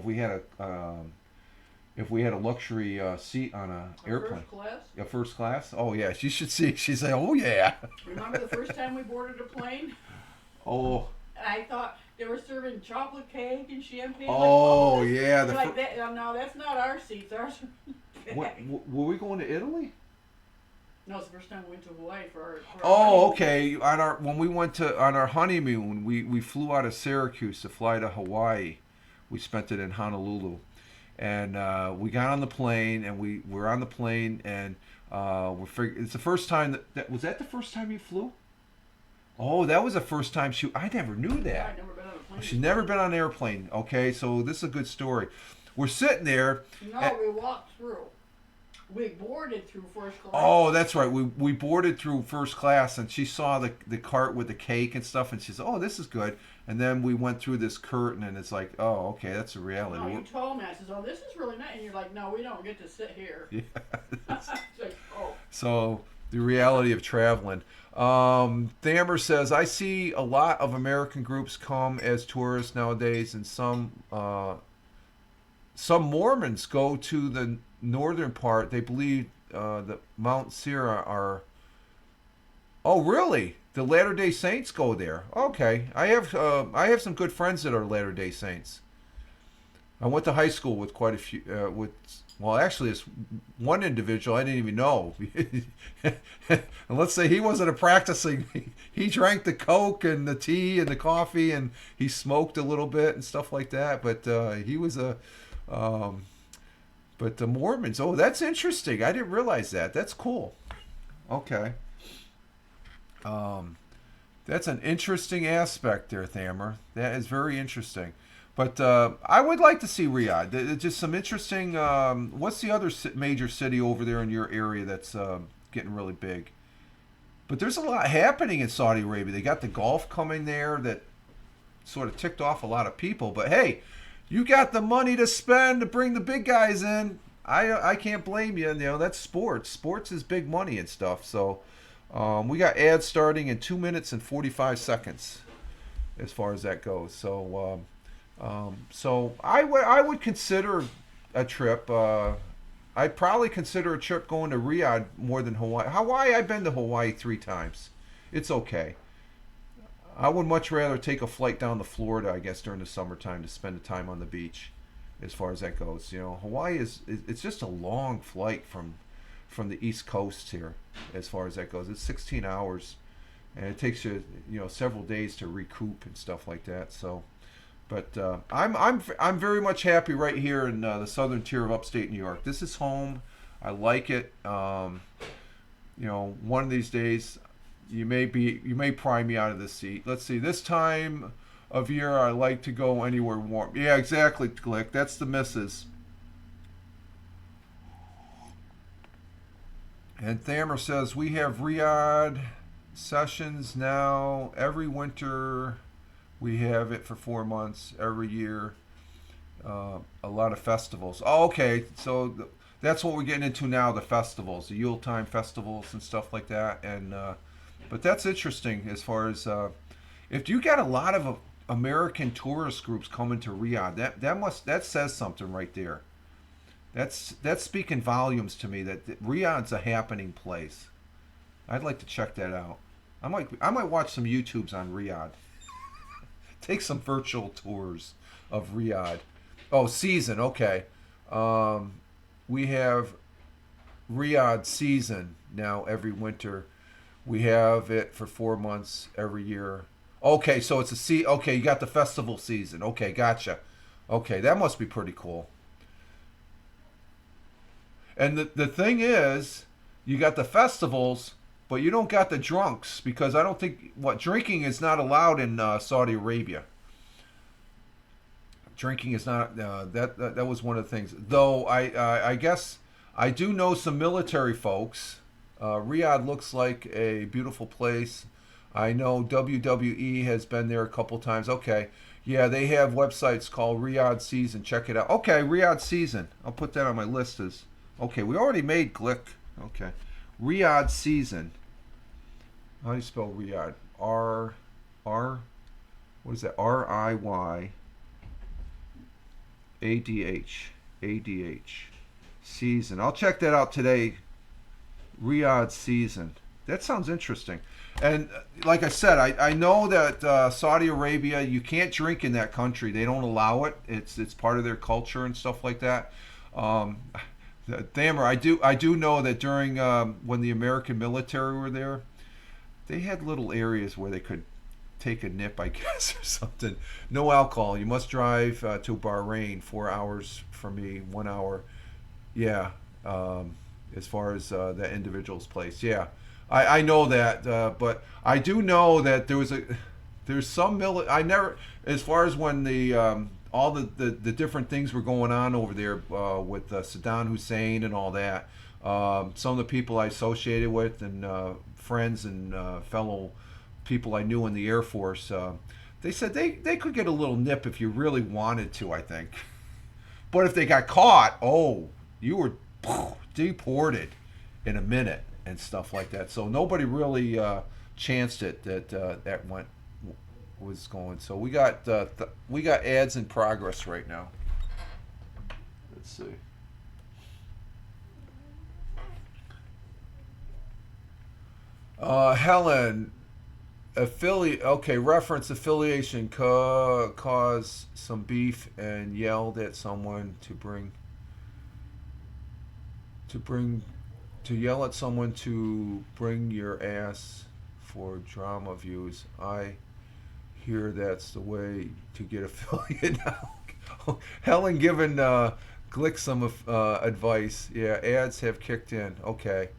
if we had a luxury seat on a airplane. First class. A first class? Oh yeah, you should see. She's like, oh yeah. Remember the first time we boarded a plane? Oh. And I thought they were serving chocolate cake and champagne. Oh, like, yeah. Like that. No, that's not our seats. Ours. Were we going to Italy? No, it's the first time we went to Hawaii for our Oh, honeymoon. okay. When we went on our honeymoon, we flew out of Syracuse to fly to Hawaii. We spent it in Honolulu, and we got on the plane, and we were on the plane, and it's the first time was that the first time you flew? Oh, that was the first time I never knew that. I'd never been on a plane. She's never been on an airplane. Okay, so this is a good story. We're sitting there. No, we walked through. We boarded through first class. Oh, that's right. We boarded through first class, and she saw the cart with the cake and stuff, and she said, "Oh, this is good." And then we went through this curtain, and it's like, "Oh, okay, that's a reality." No, you told me. I said, "Oh, this is really nice," and you're like, "No, we don't get to sit here." Yeah. It's like, oh. So the reality of traveling. Thammer says, I see a lot of American groups come as tourists nowadays, and some Mormons go to the northern part. They believe that Mount Sierra are. Oh, really? The Latter-day Saints go there. Okay, I have some good friends that are Latter-day Saints. I went to high school with quite a few. Well, actually, it's one individual I didn't even know. And let's say he wasn't a practicing. He drank the Coke and the tea and the coffee, and he smoked a little bit and stuff like that. But he was a. But the Mormons, oh, that's interesting. I didn't realize that. That's cool. Okay. Um, that's an interesting aspect there, Thamer. That is very interesting. But I would like to see Riyadh. Just some interesting. What's the other major city over there in your area that's getting really big? But there's a lot happening in Saudi Arabia. They got the Gulf coming there that sort of ticked off a lot of people. But hey, you got the money to spend to bring the big guys in. I can't blame you. You know, that's sports. Sports is big money and stuff. So we got ads starting in 2 minutes and 45 seconds as far as that goes. So I would consider a trip. I'd probably consider a trip going to Riyadh more than Hawaii. Hawaii, I've been to Hawaii 3 times. It's okay. I would much rather take a flight down to Florida, I guess, during the summertime to spend the time on the beach, as far as that goes. You know, Hawaii it's just a long flight from the East Coast here, as far as that goes. It's 16 hours, and it takes you several days to recoup and stuff like that. So, but I'm very much happy right here in the southern tier of upstate New York. This is home. I like it. One of these days, you may pry me out of this seat. Let's see. This time of year, I like to go anywhere warm. Yeah, exactly, Glick. That's the missus. And Thamer says, we have Riyadh sessions now every winter. We have it for 4 months every year. A lot of festivals. Oh, okay. So that's what we're getting into now, the festivals, the Yuletime festivals and stuff like that. And but that's interesting as far as if you got a lot of American tourist groups coming to Riyadh, that says something right there. That's speaking volumes to me that Riyadh's a happening place. I'd like to check that out. I might watch some YouTubes on Riyadh. Take some virtual tours of Riyadh. Oh, season. Okay. We have Riyadh season now every winter. We have it for 4 months every year. Okay, so it's okay, you got the festival season. Okay, gotcha. Okay, that must be pretty cool. And the thing is, you got the festivals, but you don't got the drunks because I don't think drinking is not allowed in Saudi Arabia. Drinking is not that was one of the things. Though I guess I do know some military folks. Riyadh looks like a beautiful place. I know WWE has been there a couple times. Okay, yeah, they have websites called Riyadh Season. Check it out. Okay, Riyadh Season. I'll put that on my list as. Okay, we already made Glick. Okay, Riyadh Season. How do you spell Riyadh? What is that? RIYADH. Season. I'll check that out today. Riyadh Season. That sounds interesting. And like I said, I know that Saudi Arabia, you can't drink in that country. They don't allow it. It's part of their culture and stuff like that. Thamer, I do know that during when the American military were there, they had little areas where they could take a nip, I guess, or something. No alcohol. You must drive to Bahrain, 4 hours from me, 1 hour. Yeah, as far as that individual's place. Yeah, I know that, but I do know that there's some I never, as far as when the all the different things were going on over there with Saddam Hussein and all that. Some of the people I associated with and friends and fellow people I knew in the Air Force, they said they could get a little nip if you really wanted to, I think. But if they got caught, you were deported in a minute and stuff like that. So nobody really chanced it that was going. So we got ads in progress right now. Let's see. Helen, reference affiliation caused some beef and yelled at someone to yell at someone to bring your ass for drama views. I hear that's the way to get affiliate now. Helen giving Glick some advice. Yeah, ads have kicked in. Okay.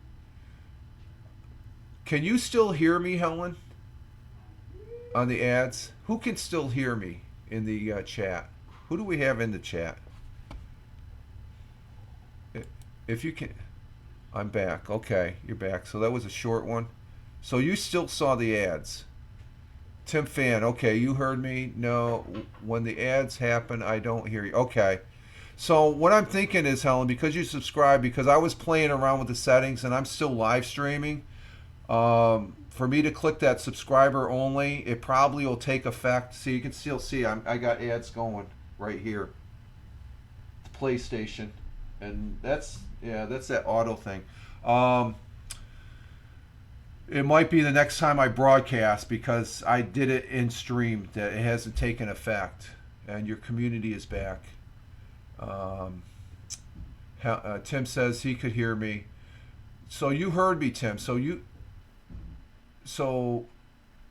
Can you still hear me, Helen, on the ads? Who can still hear me in the chat? Who do we have in the chat? If you can, I'm back. Okay, you're back. So that was a short one. So you still saw the ads. Tim Fan, okay, you heard me. No, when the ads happen, I don't hear you. Okay. So what I'm thinking is, Helen, because you subscribed, because I was playing around with the settings and I'm still live streaming, for me to click that subscriber only, it probably will take effect. See, you can still see I got ads going right here. The PlayStation, and that's that auto thing. It might be the next time I broadcast because I did it in stream that it hasn't taken effect, and your community is back. Tim says he could hear me. So you heard me, Tim. So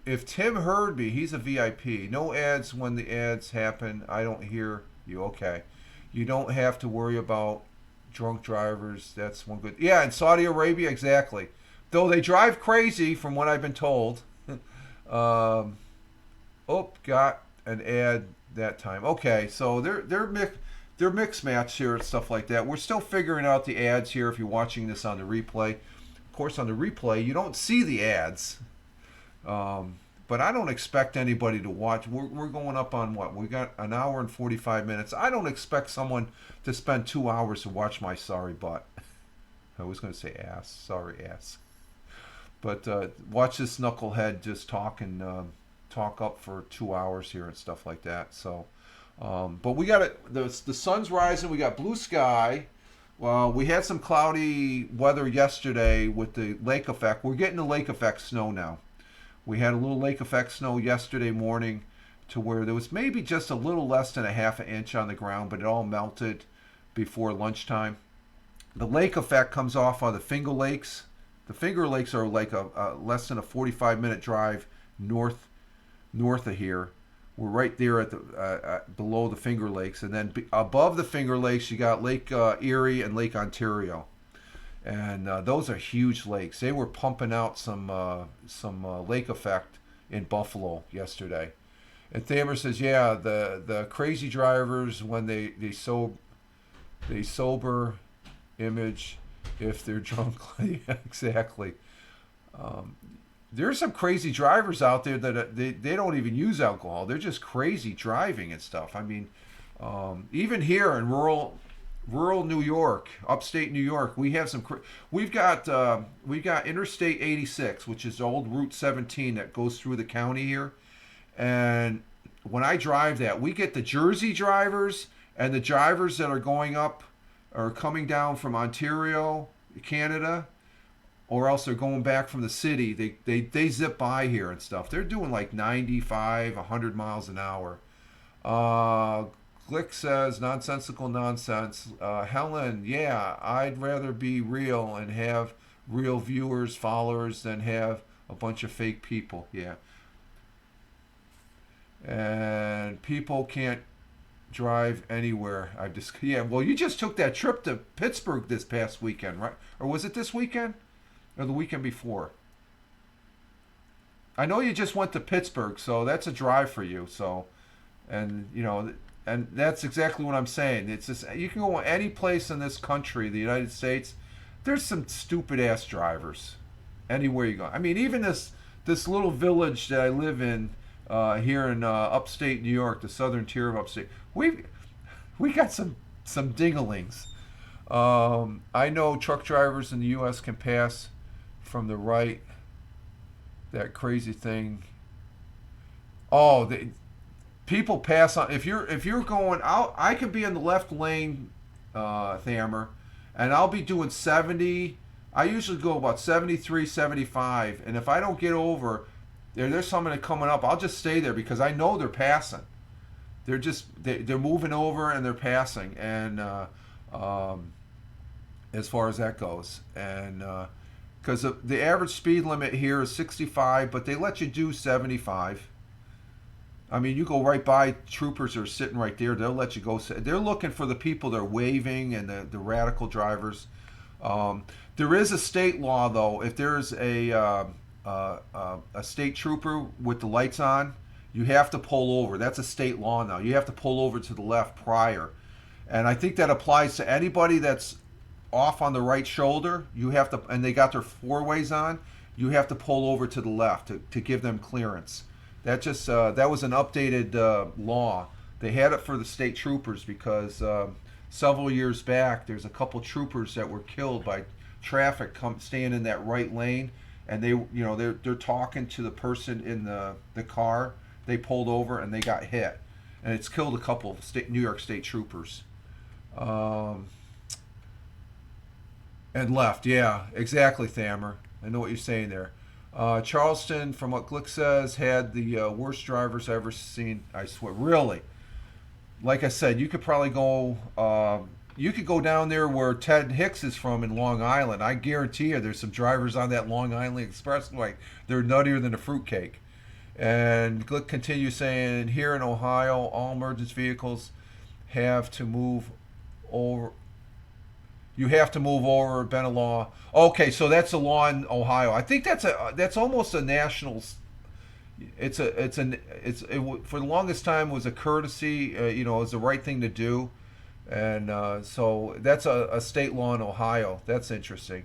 if Tim heard me, he's a VIP. No ads when the ads happen. I don't hear you. Okay. You don't have to worry about drunk drivers. That's one good. Yeah, in Saudi Arabia, exactly. Though they drive crazy, from what I've been told. Got an ad that time. Okay, so they're mixed match here and stuff like that. We're still figuring out the ads here if you're watching this on the replay. Of course, on the replay, you don't see the ads. But I don't expect anybody to watch. We're going up on what? We got an hour and 45 minutes. I don't expect someone to spend 2 hours to watch my sorry butt. I was going to say ass. Sorry, ass. But watch this knucklehead just talk up for 2 hours here and stuff like that. So, but we got it. The sun's rising. We got blue sky. Well, we had some cloudy weather yesterday with the lake effect. We're getting the lake effect snow now. We had a little lake effect snow yesterday morning to where there was maybe just a little less than a half an inch on the ground, but it all melted before lunchtime. The lake effect comes off on the Finger Lakes. The Finger Lakes are like a less than a 45-minute drive north of here. We're right there at the below the Finger Lakes, and then above the Finger Lakes, you got Lake Erie and Lake Ontario, and those are huge lakes. They were pumping out some lake effect in Buffalo yesterday. And Thamer says, yeah, the crazy drivers when they sober image if they're drunk. Yeah, exactly. There's some crazy drivers out there that they don't even use alcohol. They're just crazy driving and stuff. I mean, even here in rural New York, upstate New York, we have we've got Interstate 86, which is old Route 17 that goes through the county here. And when I drive that, we get the Jersey drivers and the drivers that are going up or coming down from Ontario, Canada, or else they're going back from the city. They zip by here and stuff. They're doing like 95, 100 miles an hour. Glick says, nonsensical nonsense. Helen, yeah, I'd rather be real and have real viewers, followers, than have a bunch of fake people. Yeah. And people can't drive anywhere. Well, you just took that trip to Pittsburgh this past weekend, right? Or was it this weekend? Or the weekend before? I know you just went to Pittsburgh, so that's a drive for you. So, and that's exactly what I'm saying. It's just, you can go any place in this country, the United States. There's some stupid ass drivers anywhere you go. I mean, even this little village that I live in here in upstate New York, the southern tier of upstate. We got some dinglings. I know truck drivers in the U.S. can pass from the right. That crazy thing. Oh, people pass on. If you're going out, I could be in the left lane, Thamer, and I'll be doing 70. I usually go about 73, 75, and if I don't get over, there's somebody coming up, I'll just stay there because I know they're passing. They're moving over and they're passing, and as far as that goes, and because the average speed limit here is 65, but they let you do 75. I mean, you go right by troopers are sitting right there. They'll let you go. They're looking for the people that are waving and the radical drivers. There is a state law though. If there's a state trooper with the lights on, you have to pull over. That's a state law now. You have to pull over to the left prior, and I think that applies to anybody that's off on the right shoulder. You have to, and they got their four ways on. You have to pull over to the left to give them clearance. That just that was an updated law. They had it for the state troopers because several years back, there's a couple troopers that were killed by traffic staying in that right lane, and they're talking to the person in the car. They pulled over and they got hit, and it's killed a couple of New York State troopers. And left, yeah, exactly, Thammer. I know what you're saying there. Charleston, from what Glick says, had the worst drivers I've ever seen. I swear, really. Like I said, you could probably go. You could go down there where Ted Hicks is from in Long Island. I guarantee you, there's some drivers on that Long Island Expressway. They're nuttier than a fruitcake. And Glick continues saying, here in Ohio, all emergency vehicles have to move over. You have to move over. Been a law. Okay, so that's a law in Ohio. I think that's almost a national. It for the longest time was a courtesy. It was the right thing to do, and so that's a state law in Ohio. That's interesting.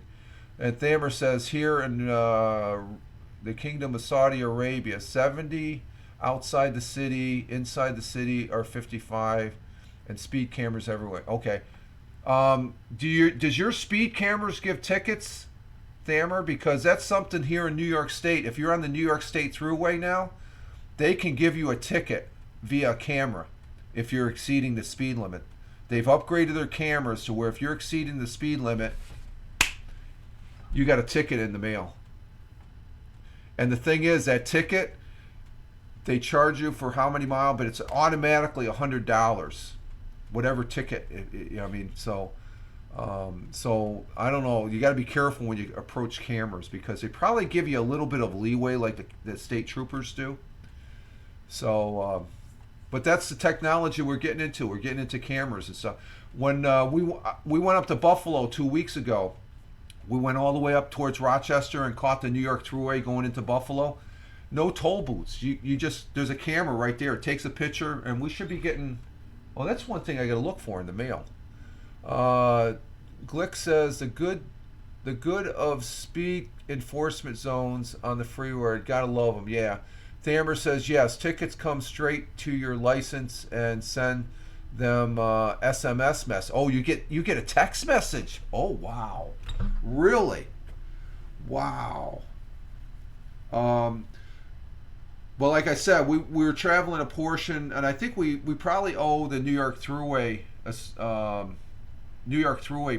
And Thammer says here in the Kingdom of Saudi Arabia, 70 outside the city, inside the city are 55, and speed cameras everywhere. Okay. Does your speed cameras give tickets, Thammer? Because that's something here in New York State. If you're on the New York State Thruway now, they can give you a ticket via camera if you're exceeding the speed limit. They've upgraded their cameras to where if you're exceeding the speed limit, you got a ticket in the mail. And the thing is, that ticket, they charge you for how many miles, but it's automatically $100. Whatever ticket, so I don't know. You got to be careful when you approach cameras because they probably give you a little bit of leeway, like the state troopers do. So, but that's the technology we're getting into. We're getting into cameras and stuff. When we went up to Buffalo 2 weeks ago, we went all the way up towards Rochester and caught the New York Thruway going into Buffalo. No toll booths. You just there's a camera right there. It takes a picture, and we should be getting. Well, that's one thing I got to look for in the mail. Glick says the good of speed enforcement zones on the freeway. Gotta love them. Yeah. Thammer says yes. Tickets come straight to your license and send them SMS mess. Oh, you get a text message. Oh wow, really? Wow. Well, like I said, we were traveling a portion, and I think we probably owe the New York Thruway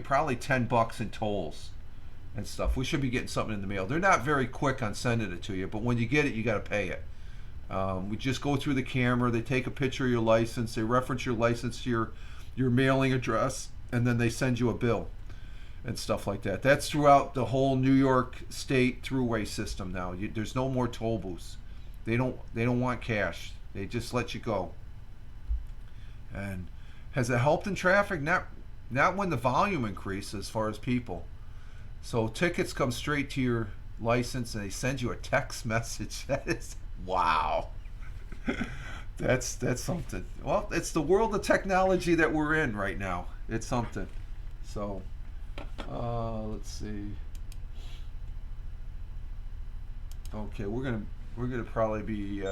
probably $10 in tolls and stuff. We should be getting something in the mail. They're not very quick on sending it to you, but when you get it, you got to pay it. We just go through the camera. They take a picture of your license. They reference your license to your mailing address, and then they send you a bill and stuff like that. That's throughout the whole New York State Thruway system now. There's no more toll booths. They don't want cash. They just let you go. And has it helped in traffic? Not when the volume increases as far as people. So tickets come straight to your license and they send you a text message. That is wow. That's something. Well, it's the world of technology that we're in right now. It's something. So let's see. Okay, we're gonna probably be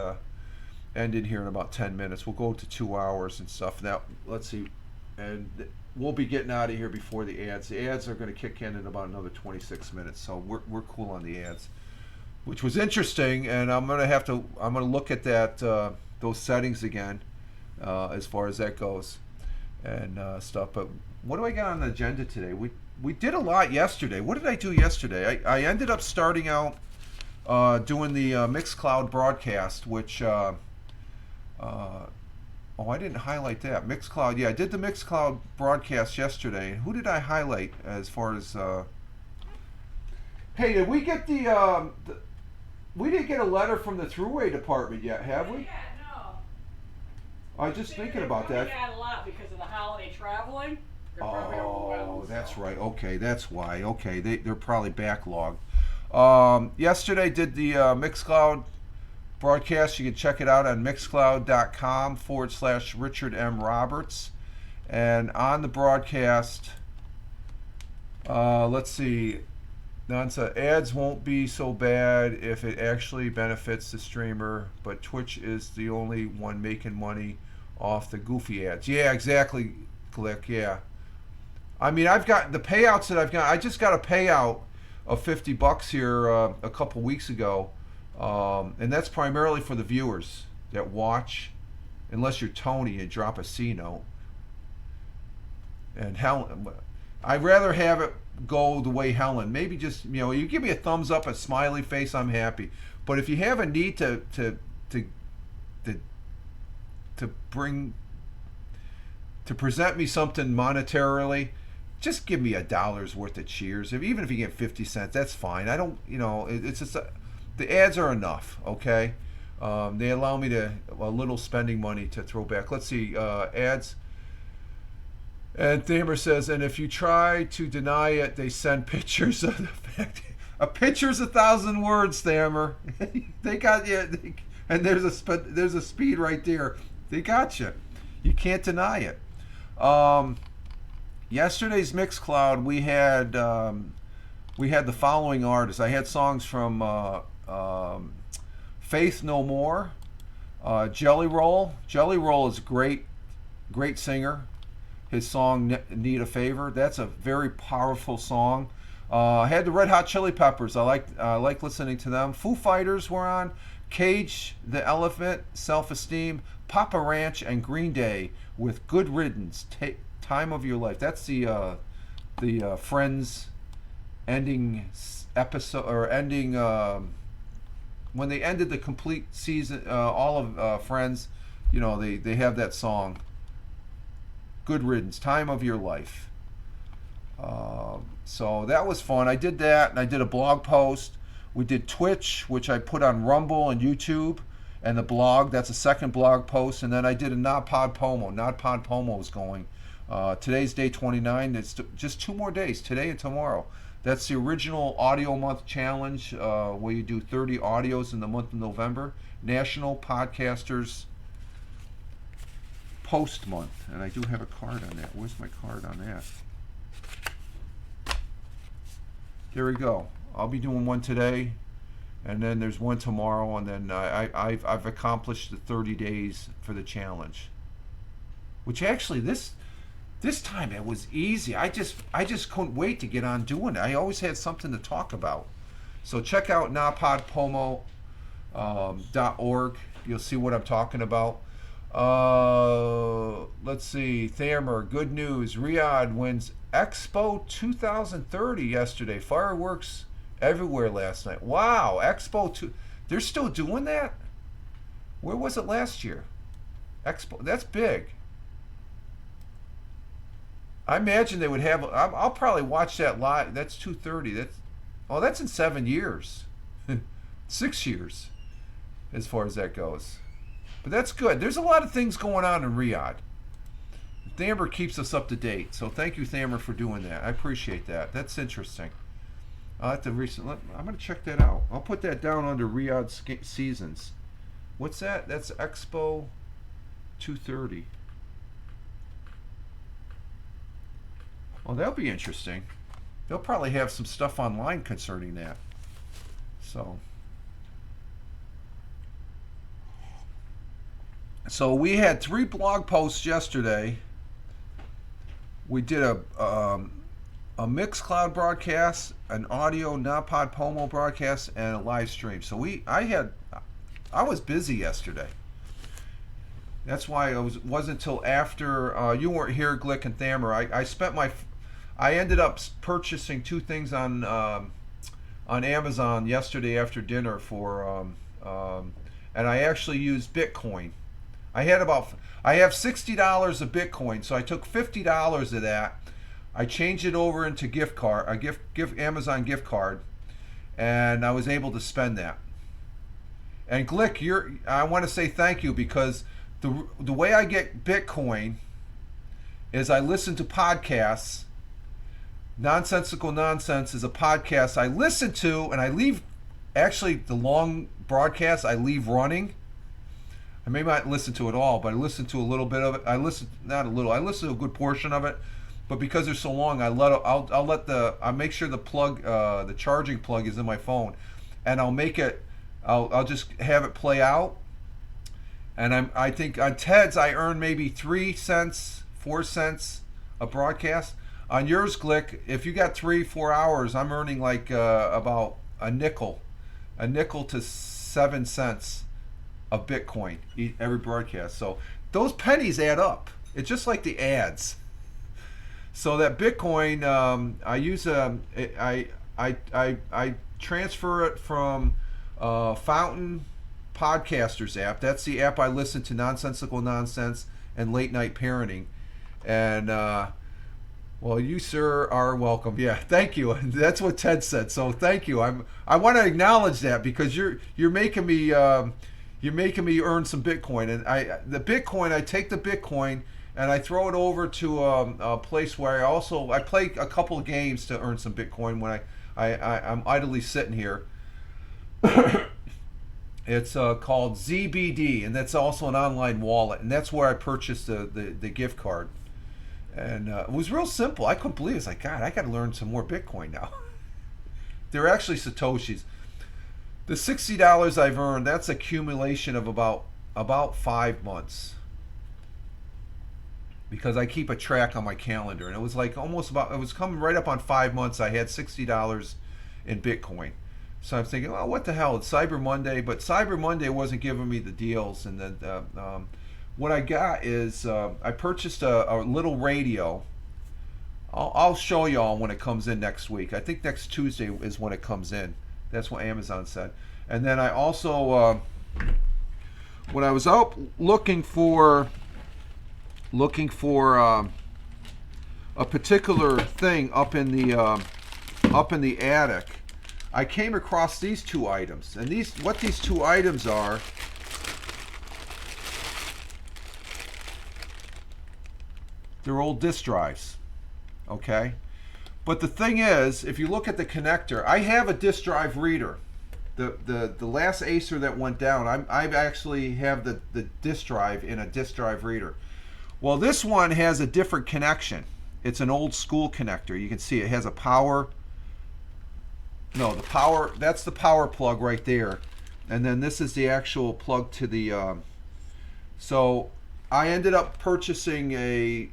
ending here in about 10 minutes. We'll go to 2 hours and stuff. Now, let's see, and we'll be getting out of here before the ads. The ads are going to kick in about another 26 minutes, so we're cool on the ads, which was interesting. And I'm gonna look at that those settings again as far as that goes and stuff. But what do I got on the agenda today? We did a lot yesterday. What did I do yesterday? I ended up starting out doing the Mixcloud broadcast, which I didn't highlight that. Mixcloud, yeah, I did the Mixcloud broadcast yesterday. Who did I highlight as far as hey, did we get we didn't get a letter from the Thruway department yet, have we? Yeah, no. I was just thinking about that. They're coming out a lot because of the holiday traveling. They're probably overwhelmed. Oh, that's so. right. Okay, that's why. Okay, they're probably backlogged. Yesterday did the Mixcloud broadcast. You can check it out on mixcloud.com/Richard M. Roberts. And on the broadcast, let's see. Nansa, ads won't be so bad if it actually benefits the streamer, but Twitch is the only one making money off the goofy ads. Yeah, exactly, Glick. Yeah. I mean, I've got the payouts that I've got. I just got a payout of $50 here a couple weeks ago, and that's primarily for the viewers that watch. Unless you're Tony and drop a C note. And Helen, I'd rather have it go the way Helen. Maybe just you give me a thumbs up, a smiley face, I'm happy. But if you have a need to present me something monetarily, just give me $1 worth of cheers. Even if you get 50 cents, that's fine. I don't, it's just the ads are enough. Okay, they allow me a little spending money to throw back. Let's see, ads. And Thamer says, and if you try to deny it, they send pictures of the fact. A picture's 1,000 words, Thamer. They got you, and there's a speed right there. They got you. You can't deny it. Yesterday's Mixcloud, we had the following artists. I had songs from Faith No More, Jelly Roll. Jelly Roll is a great singer. His song "Need a Favor." That's a very powerful song. I had the Red Hot Chili Peppers. I like listening to them. Foo Fighters were on. Cage the Elephant, Self Esteem, Papa Ranch, and Green Day with "Good Riddance." Time of Your Life. That's the Friends ending episode, or ending when they ended the complete season. All of Friends, they have that song. Good Riddance, Time of Your Life. So that was fun. I did that, and I did a blog post. We did Twitch, which I put on Rumble and YouTube, and the blog. That's a second blog post. And then I did a Nodpod Pomo. Nodpod Pomo is going. Today's day 29. It's just 2 more days, today and tomorrow. That's the original Audio Month Challenge, where you do 30 audios in the month of November. National Podcasters Post Month, and I do have a card on that. Where's my card on that? There we go. I'll be doing one today, and then there's one tomorrow, and then I've accomplished the 30 days for the challenge. Which actually this time it was easy. I just couldn't wait to get on doing it. I always had something to talk about. So check out napodpomo.org. You'll see what I'm talking about. Let's see. Thamer, good news. Riyadh wins Expo 2030 yesterday. Fireworks everywhere last night. Wow, Expo 2. They're still doing that? Where was it last year? Expo. That's big. I imagine they would have. I'll probably watch that live. That's 2:30. That's in 7 years, 6 years, as far as that goes. But that's good. There's a lot of things going on in Riyadh. Thamer keeps us up to date, so thank you, Thamer, for doing that. I appreciate that. That's interesting. I'll have to I'm going to check that out. I'll put that down under Riyadh seasons. What's that? That's Expo 230. Well, that'll be interesting. They'll probably have some stuff online concerning that. So we had 3 blog posts yesterday. We did a Mixcloud broadcast, an audio Nodpod Pomo broadcast, and a live stream. So I was busy yesterday. That's why it wasn't until after you weren't here, Glick and Thamer. I ended up purchasing 2 things on Amazon yesterday after dinner and I actually used Bitcoin. I have $60 of Bitcoin, so I took $50 of that. I changed it over into Amazon gift card, and I was able to spend that. And Glick, I want to say thank you, because the way I get Bitcoin is I listen to podcasts. Nonsensical Nonsense is a podcast I listen to, and I leave, actually the long broadcast I leave running. I may not listen to it all, but I listen to a little bit of it. I listen to a good portion of it, but because they're so long, I make sure the plug, the charging plug is in my phone, and I'll just have it play out. And I think on Ted's I earn maybe 3 cents, 4 cents a broadcast. On yours, Glick, if you got 3-4 hours, I'm earning like about a nickel to 7 cents of Bitcoin every broadcast. So those pennies add up. It's just like the ads. So that Bitcoin, I transfer it from Fountain Podcasters app. That's the app I listen to Nonsensical Nonsense and Late Night Parenting. And well, you, sir, are welcome. Yeah, thank you. That's what Ted said. So thank you. I want to acknowledge that because you're making me earn some Bitcoin. And I take the Bitcoin and I throw it over to a place where I play a couple of games to earn some Bitcoin when I'm idly sitting here. It's called ZBD, and that's also an online wallet, and that's where I purchased the gift card. And it was real simple. I couldn't believe it. It's like, God, I got to learn some more Bitcoin now. They're actually Satoshis. The $60 I've earned, that's accumulation of about 5 months. Because I keep a track on my calendar. And it was like it was coming right up on 5 months. I had $60 in Bitcoin. So I'm thinking, well, what the hell? It's Cyber Monday. But Cyber Monday wasn't giving me the deals. And then what I got is I purchased a little radio. I'll show y'all when it comes in next week. I think next Tuesday is when it comes in. That's what Amazon said. And then I also, when I was out looking for a particular thing up in the attic, I came across these 2 items. And what these 2 items are. They're old disk drives, okay? But the thing is, if you look at the connector, I have a disk drive reader. The last Acer that went down, I actually have the disk drive in a disk drive reader. Well, this one has a different connection. It's an old school connector. You can see it has a power. No, that's the power plug right there. And then this is the actual plug to the, so I ended up purchasing a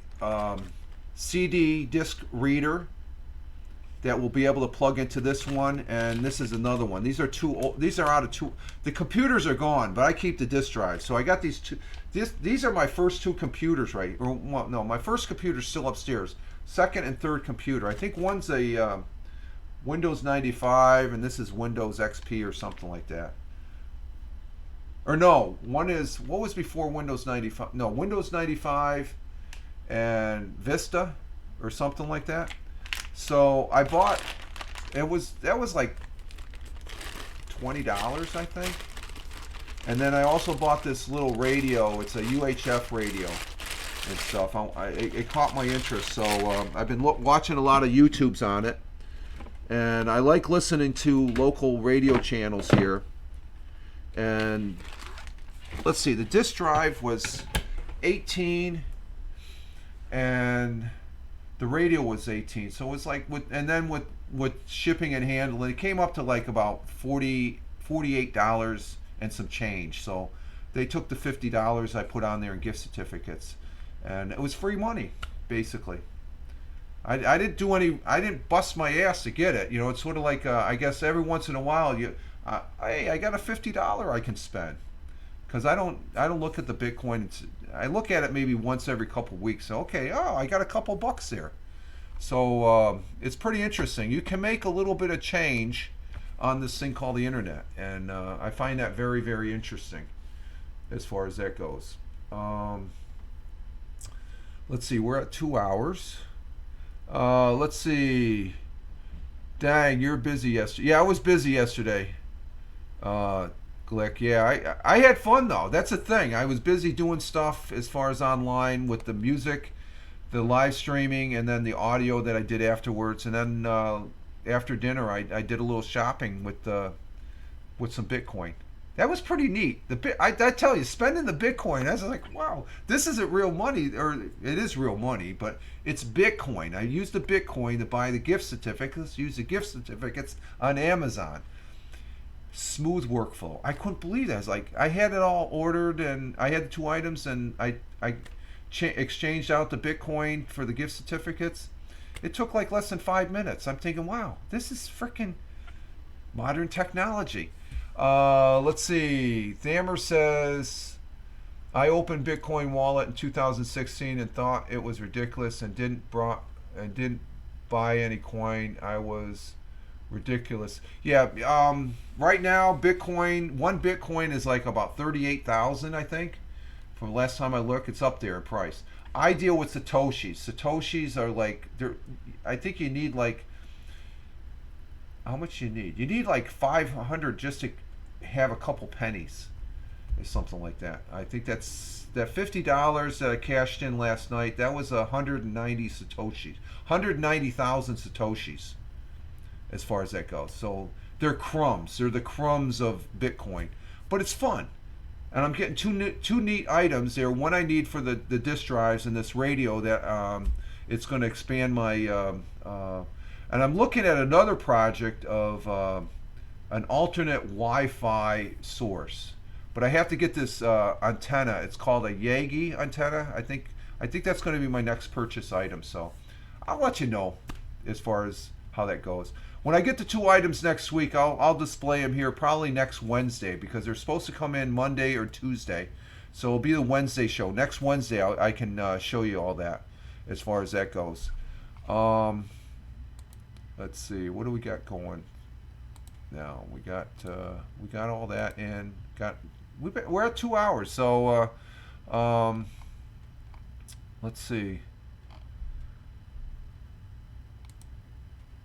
CD disc reader that will be able to plug into this one, and this is another one. These are out of 2. The computers are gone, but I keep the disk drive. So I got these 2. These are my first 2 computers, right? Or well, no, my first computer's still upstairs. Second and third computer. I think one's a Windows 95, and this is Windows XP or something like that. Or no, one is, what was before Windows 95? No, Windows 95 and Vista or something like that. So I bought, that was like $20, I think. And then I also bought this little radio. It's a UHF radio and stuff. It caught my interest, so I've been watching a lot of YouTubes on it. And I like listening to local radio channels here. And let's see, the disk drive was 18 and the radio was 18. So it was like, with shipping and handling, it came up to like about $48 and some change. So they took the $50 I put on there in gift certificates, and it was free money, basically. I didn't bust my ass to get it. You know, it's sort of like, I guess every once in a while, I got a $50 I can spend. Because I don't look at the Bitcoin. I look at it maybe once every couple of weeks. So, okay, I got a couple bucks there. So it's pretty interesting. You can make a little bit of change on this thing called the internet, and I find that very, very interesting as far as that goes. Let's see, we're at 2 hours. Let's see. Dang, you're busy yesterday. Yeah, I was busy yesterday. Glick, Glick. Yeah, I had fun though. That's the thing. I was busy doing stuff as far as online with the music, the live streaming, and then the audio that I did afterwards. And then after dinner, I did a little shopping with some Bitcoin. That was pretty neat. I tell you, spending the Bitcoin, I was like, wow, this isn't real money, or it is real money, but it's Bitcoin. I used the Bitcoin to buy the gift certificates, use the gift certificates on Amazon. Smooth workflow. I couldn't believe that. I was like, I had it all ordered, and I had the 2 items, and I exchanged out the Bitcoin for the gift certificates. It took like less than 5 minutes. I'm thinking, wow, this is freaking modern technology. Let's see. Thammer says, I opened Bitcoin wallet in 2016 and thought it was ridiculous and didn't buy any coin. I was ridiculous. Yeah. Right now, one Bitcoin is like about 38,000, I think. From the last time I looked, it's up there in price. I deal with Satoshis. Satoshis are like, I think you need like, how much you need? You need like 500 just to have a couple pennies or something like that. I think that's that $50 that I cashed in last night. That was 190 Satoshis, 190,000 Satoshis, as far as that goes. So they're crumbs. They're the crumbs of Bitcoin, but it's fun. And I'm getting two neat items there. One I need for the disk drives and this radio that it's going to expand my. And I'm looking at another project of an alternate Wi-Fi source, but I have to get this antenna. It's called a Yagi antenna. I think that's going to be my next purchase item. So I'll let you know as far as how that goes. When I get the 2 items next week, I'll display them here probably next Wednesday, because they're supposed to come in Monday or Tuesday. So it'll be the Wednesday show. Next Wednesday, I can show you all that as far as that goes. Let's see, what do we got going now? We got all that, and we're at 2 hours. So let's see.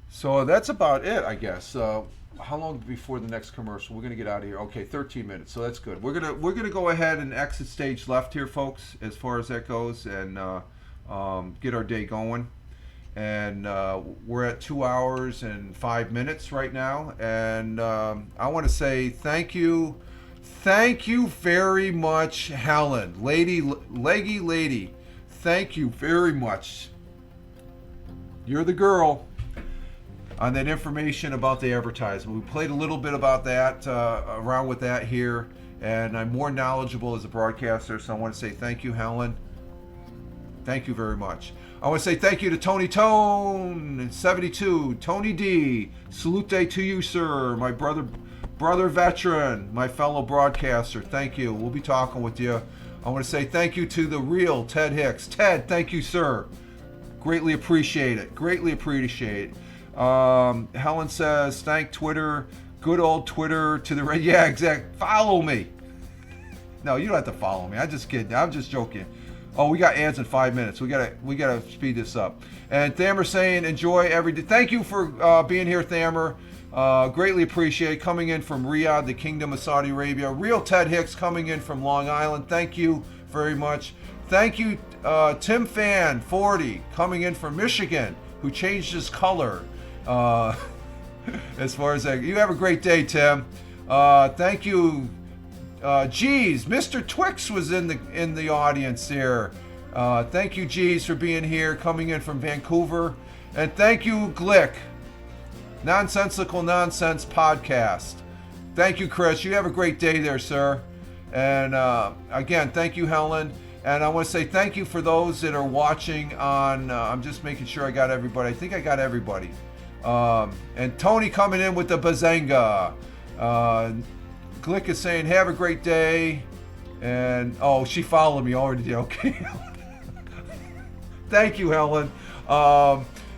So that's about it, I guess. How long before the next commercial? We're gonna get out of here. Okay, 13 minutes. So that's good. We're gonna go ahead and exit stage left here, folks, as far as that goes, and get our day going. And we're at 2 hours and 5 minutes right now. And I want to say thank you very much, Helen, leggy lady. Thank you very much. You're the girl on that information about the advertisement. We played a little bit about that, around with that here, and I'm more knowledgeable as a broadcaster, so I want to say thank you, Helen. Thank you very much. I want to say thank you to Tony Tone 72, Tony D. Salute to you, sir, my brother veteran, my fellow broadcaster. Thank you. We'll be talking with you. I want to say thank you to the real Ted Hicks. Ted, thank you, sir. Greatly appreciate it. Greatly appreciate it. Helen says, thank Twitter, good old Twitter to the right. Yeah, exact. Follow me. No, you don't have to follow me. I'm just kidding. I'm just joking. Oh, we got ads in 5 minutes. We gotta speed this up. And Thammer saying, enjoy every day. Thank you for being here, Thammer. Greatly appreciate it. Coming in from Riyadh, the Kingdom of Saudi Arabia. Real Ted Hicks coming in from Long Island. Thank you very much. Thank you, Tim Fan 40 coming in from Michigan, who changed his color. As far as that, you have a great day, Tim. Thank you. Geez, Mr. Twix was in the audience here. Thank you, Geez, for being here, coming in from Vancouver. And thank you, Glick. Nonsensical Nonsense Podcast. Thank you, Chris. You have a great day there, sir. And again, thank you, Helen. And I want to say thank you for those that are watching on, I'm just making sure I got everybody. I think I got everybody. And Tony coming in with the bazanga. Glick is saying, have a great day. And, oh, she followed me already. Okay. Thank you, Helen.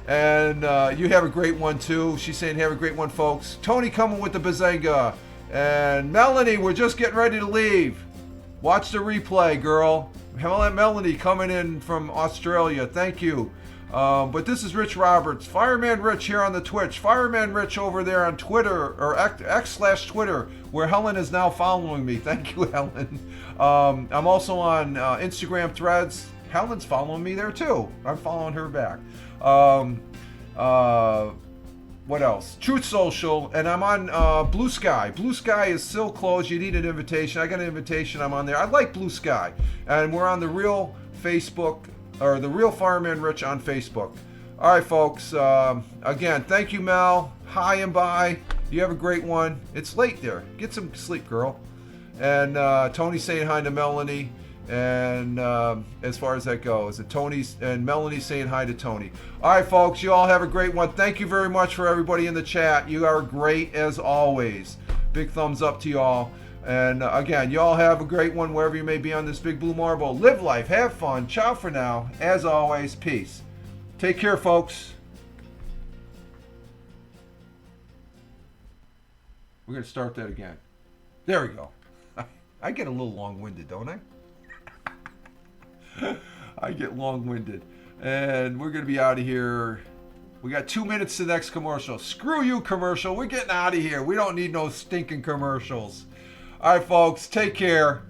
And you have a great one, too. She's saying, have a great one, folks. Tony coming with the bazanga. And Melanie, we're just getting ready to leave. Watch the replay, girl. Melanie coming in from Australia. Thank you. But this is Rich Roberts, Fireman Rich here on the Twitch. Fireman Rich over there on Twitter, or X/Twitter, where Helen is now following me. Thank you, Helen. I'm also on Instagram Threads. Helen's following me there too. I'm following her back. What else? Truth Social, and I'm on Blue Sky. Blue Sky is still closed. You need an invitation. I got an invitation. I'm on there. I like Blue Sky, and we're on the real Facebook, or the real Fireman Rich on Facebook. All right, folks. Again, thank you, Mel. Hi and bye. You have a great one. It's late there. Get some sleep, girl. And Tony saying hi to Melanie. And as far as that goes, Tony's and Melanie saying hi to Tony. All right, folks, you all have a great one. Thank you very much for everybody in the chat. You are great as always. Big thumbs up to you all. And again, you all have a great one wherever you may be on this big blue marble. Live life, have fun. Ciao for now. As always, peace. Take care, folks. We're going to start that again. There we go. I get a little long-winded, don't I? I get long-winded. And we're going to be out of here. We got 2 minutes to the next commercial. Screw you, commercial. We're getting out of here. We don't need no stinking commercials. All right, folks. Take care.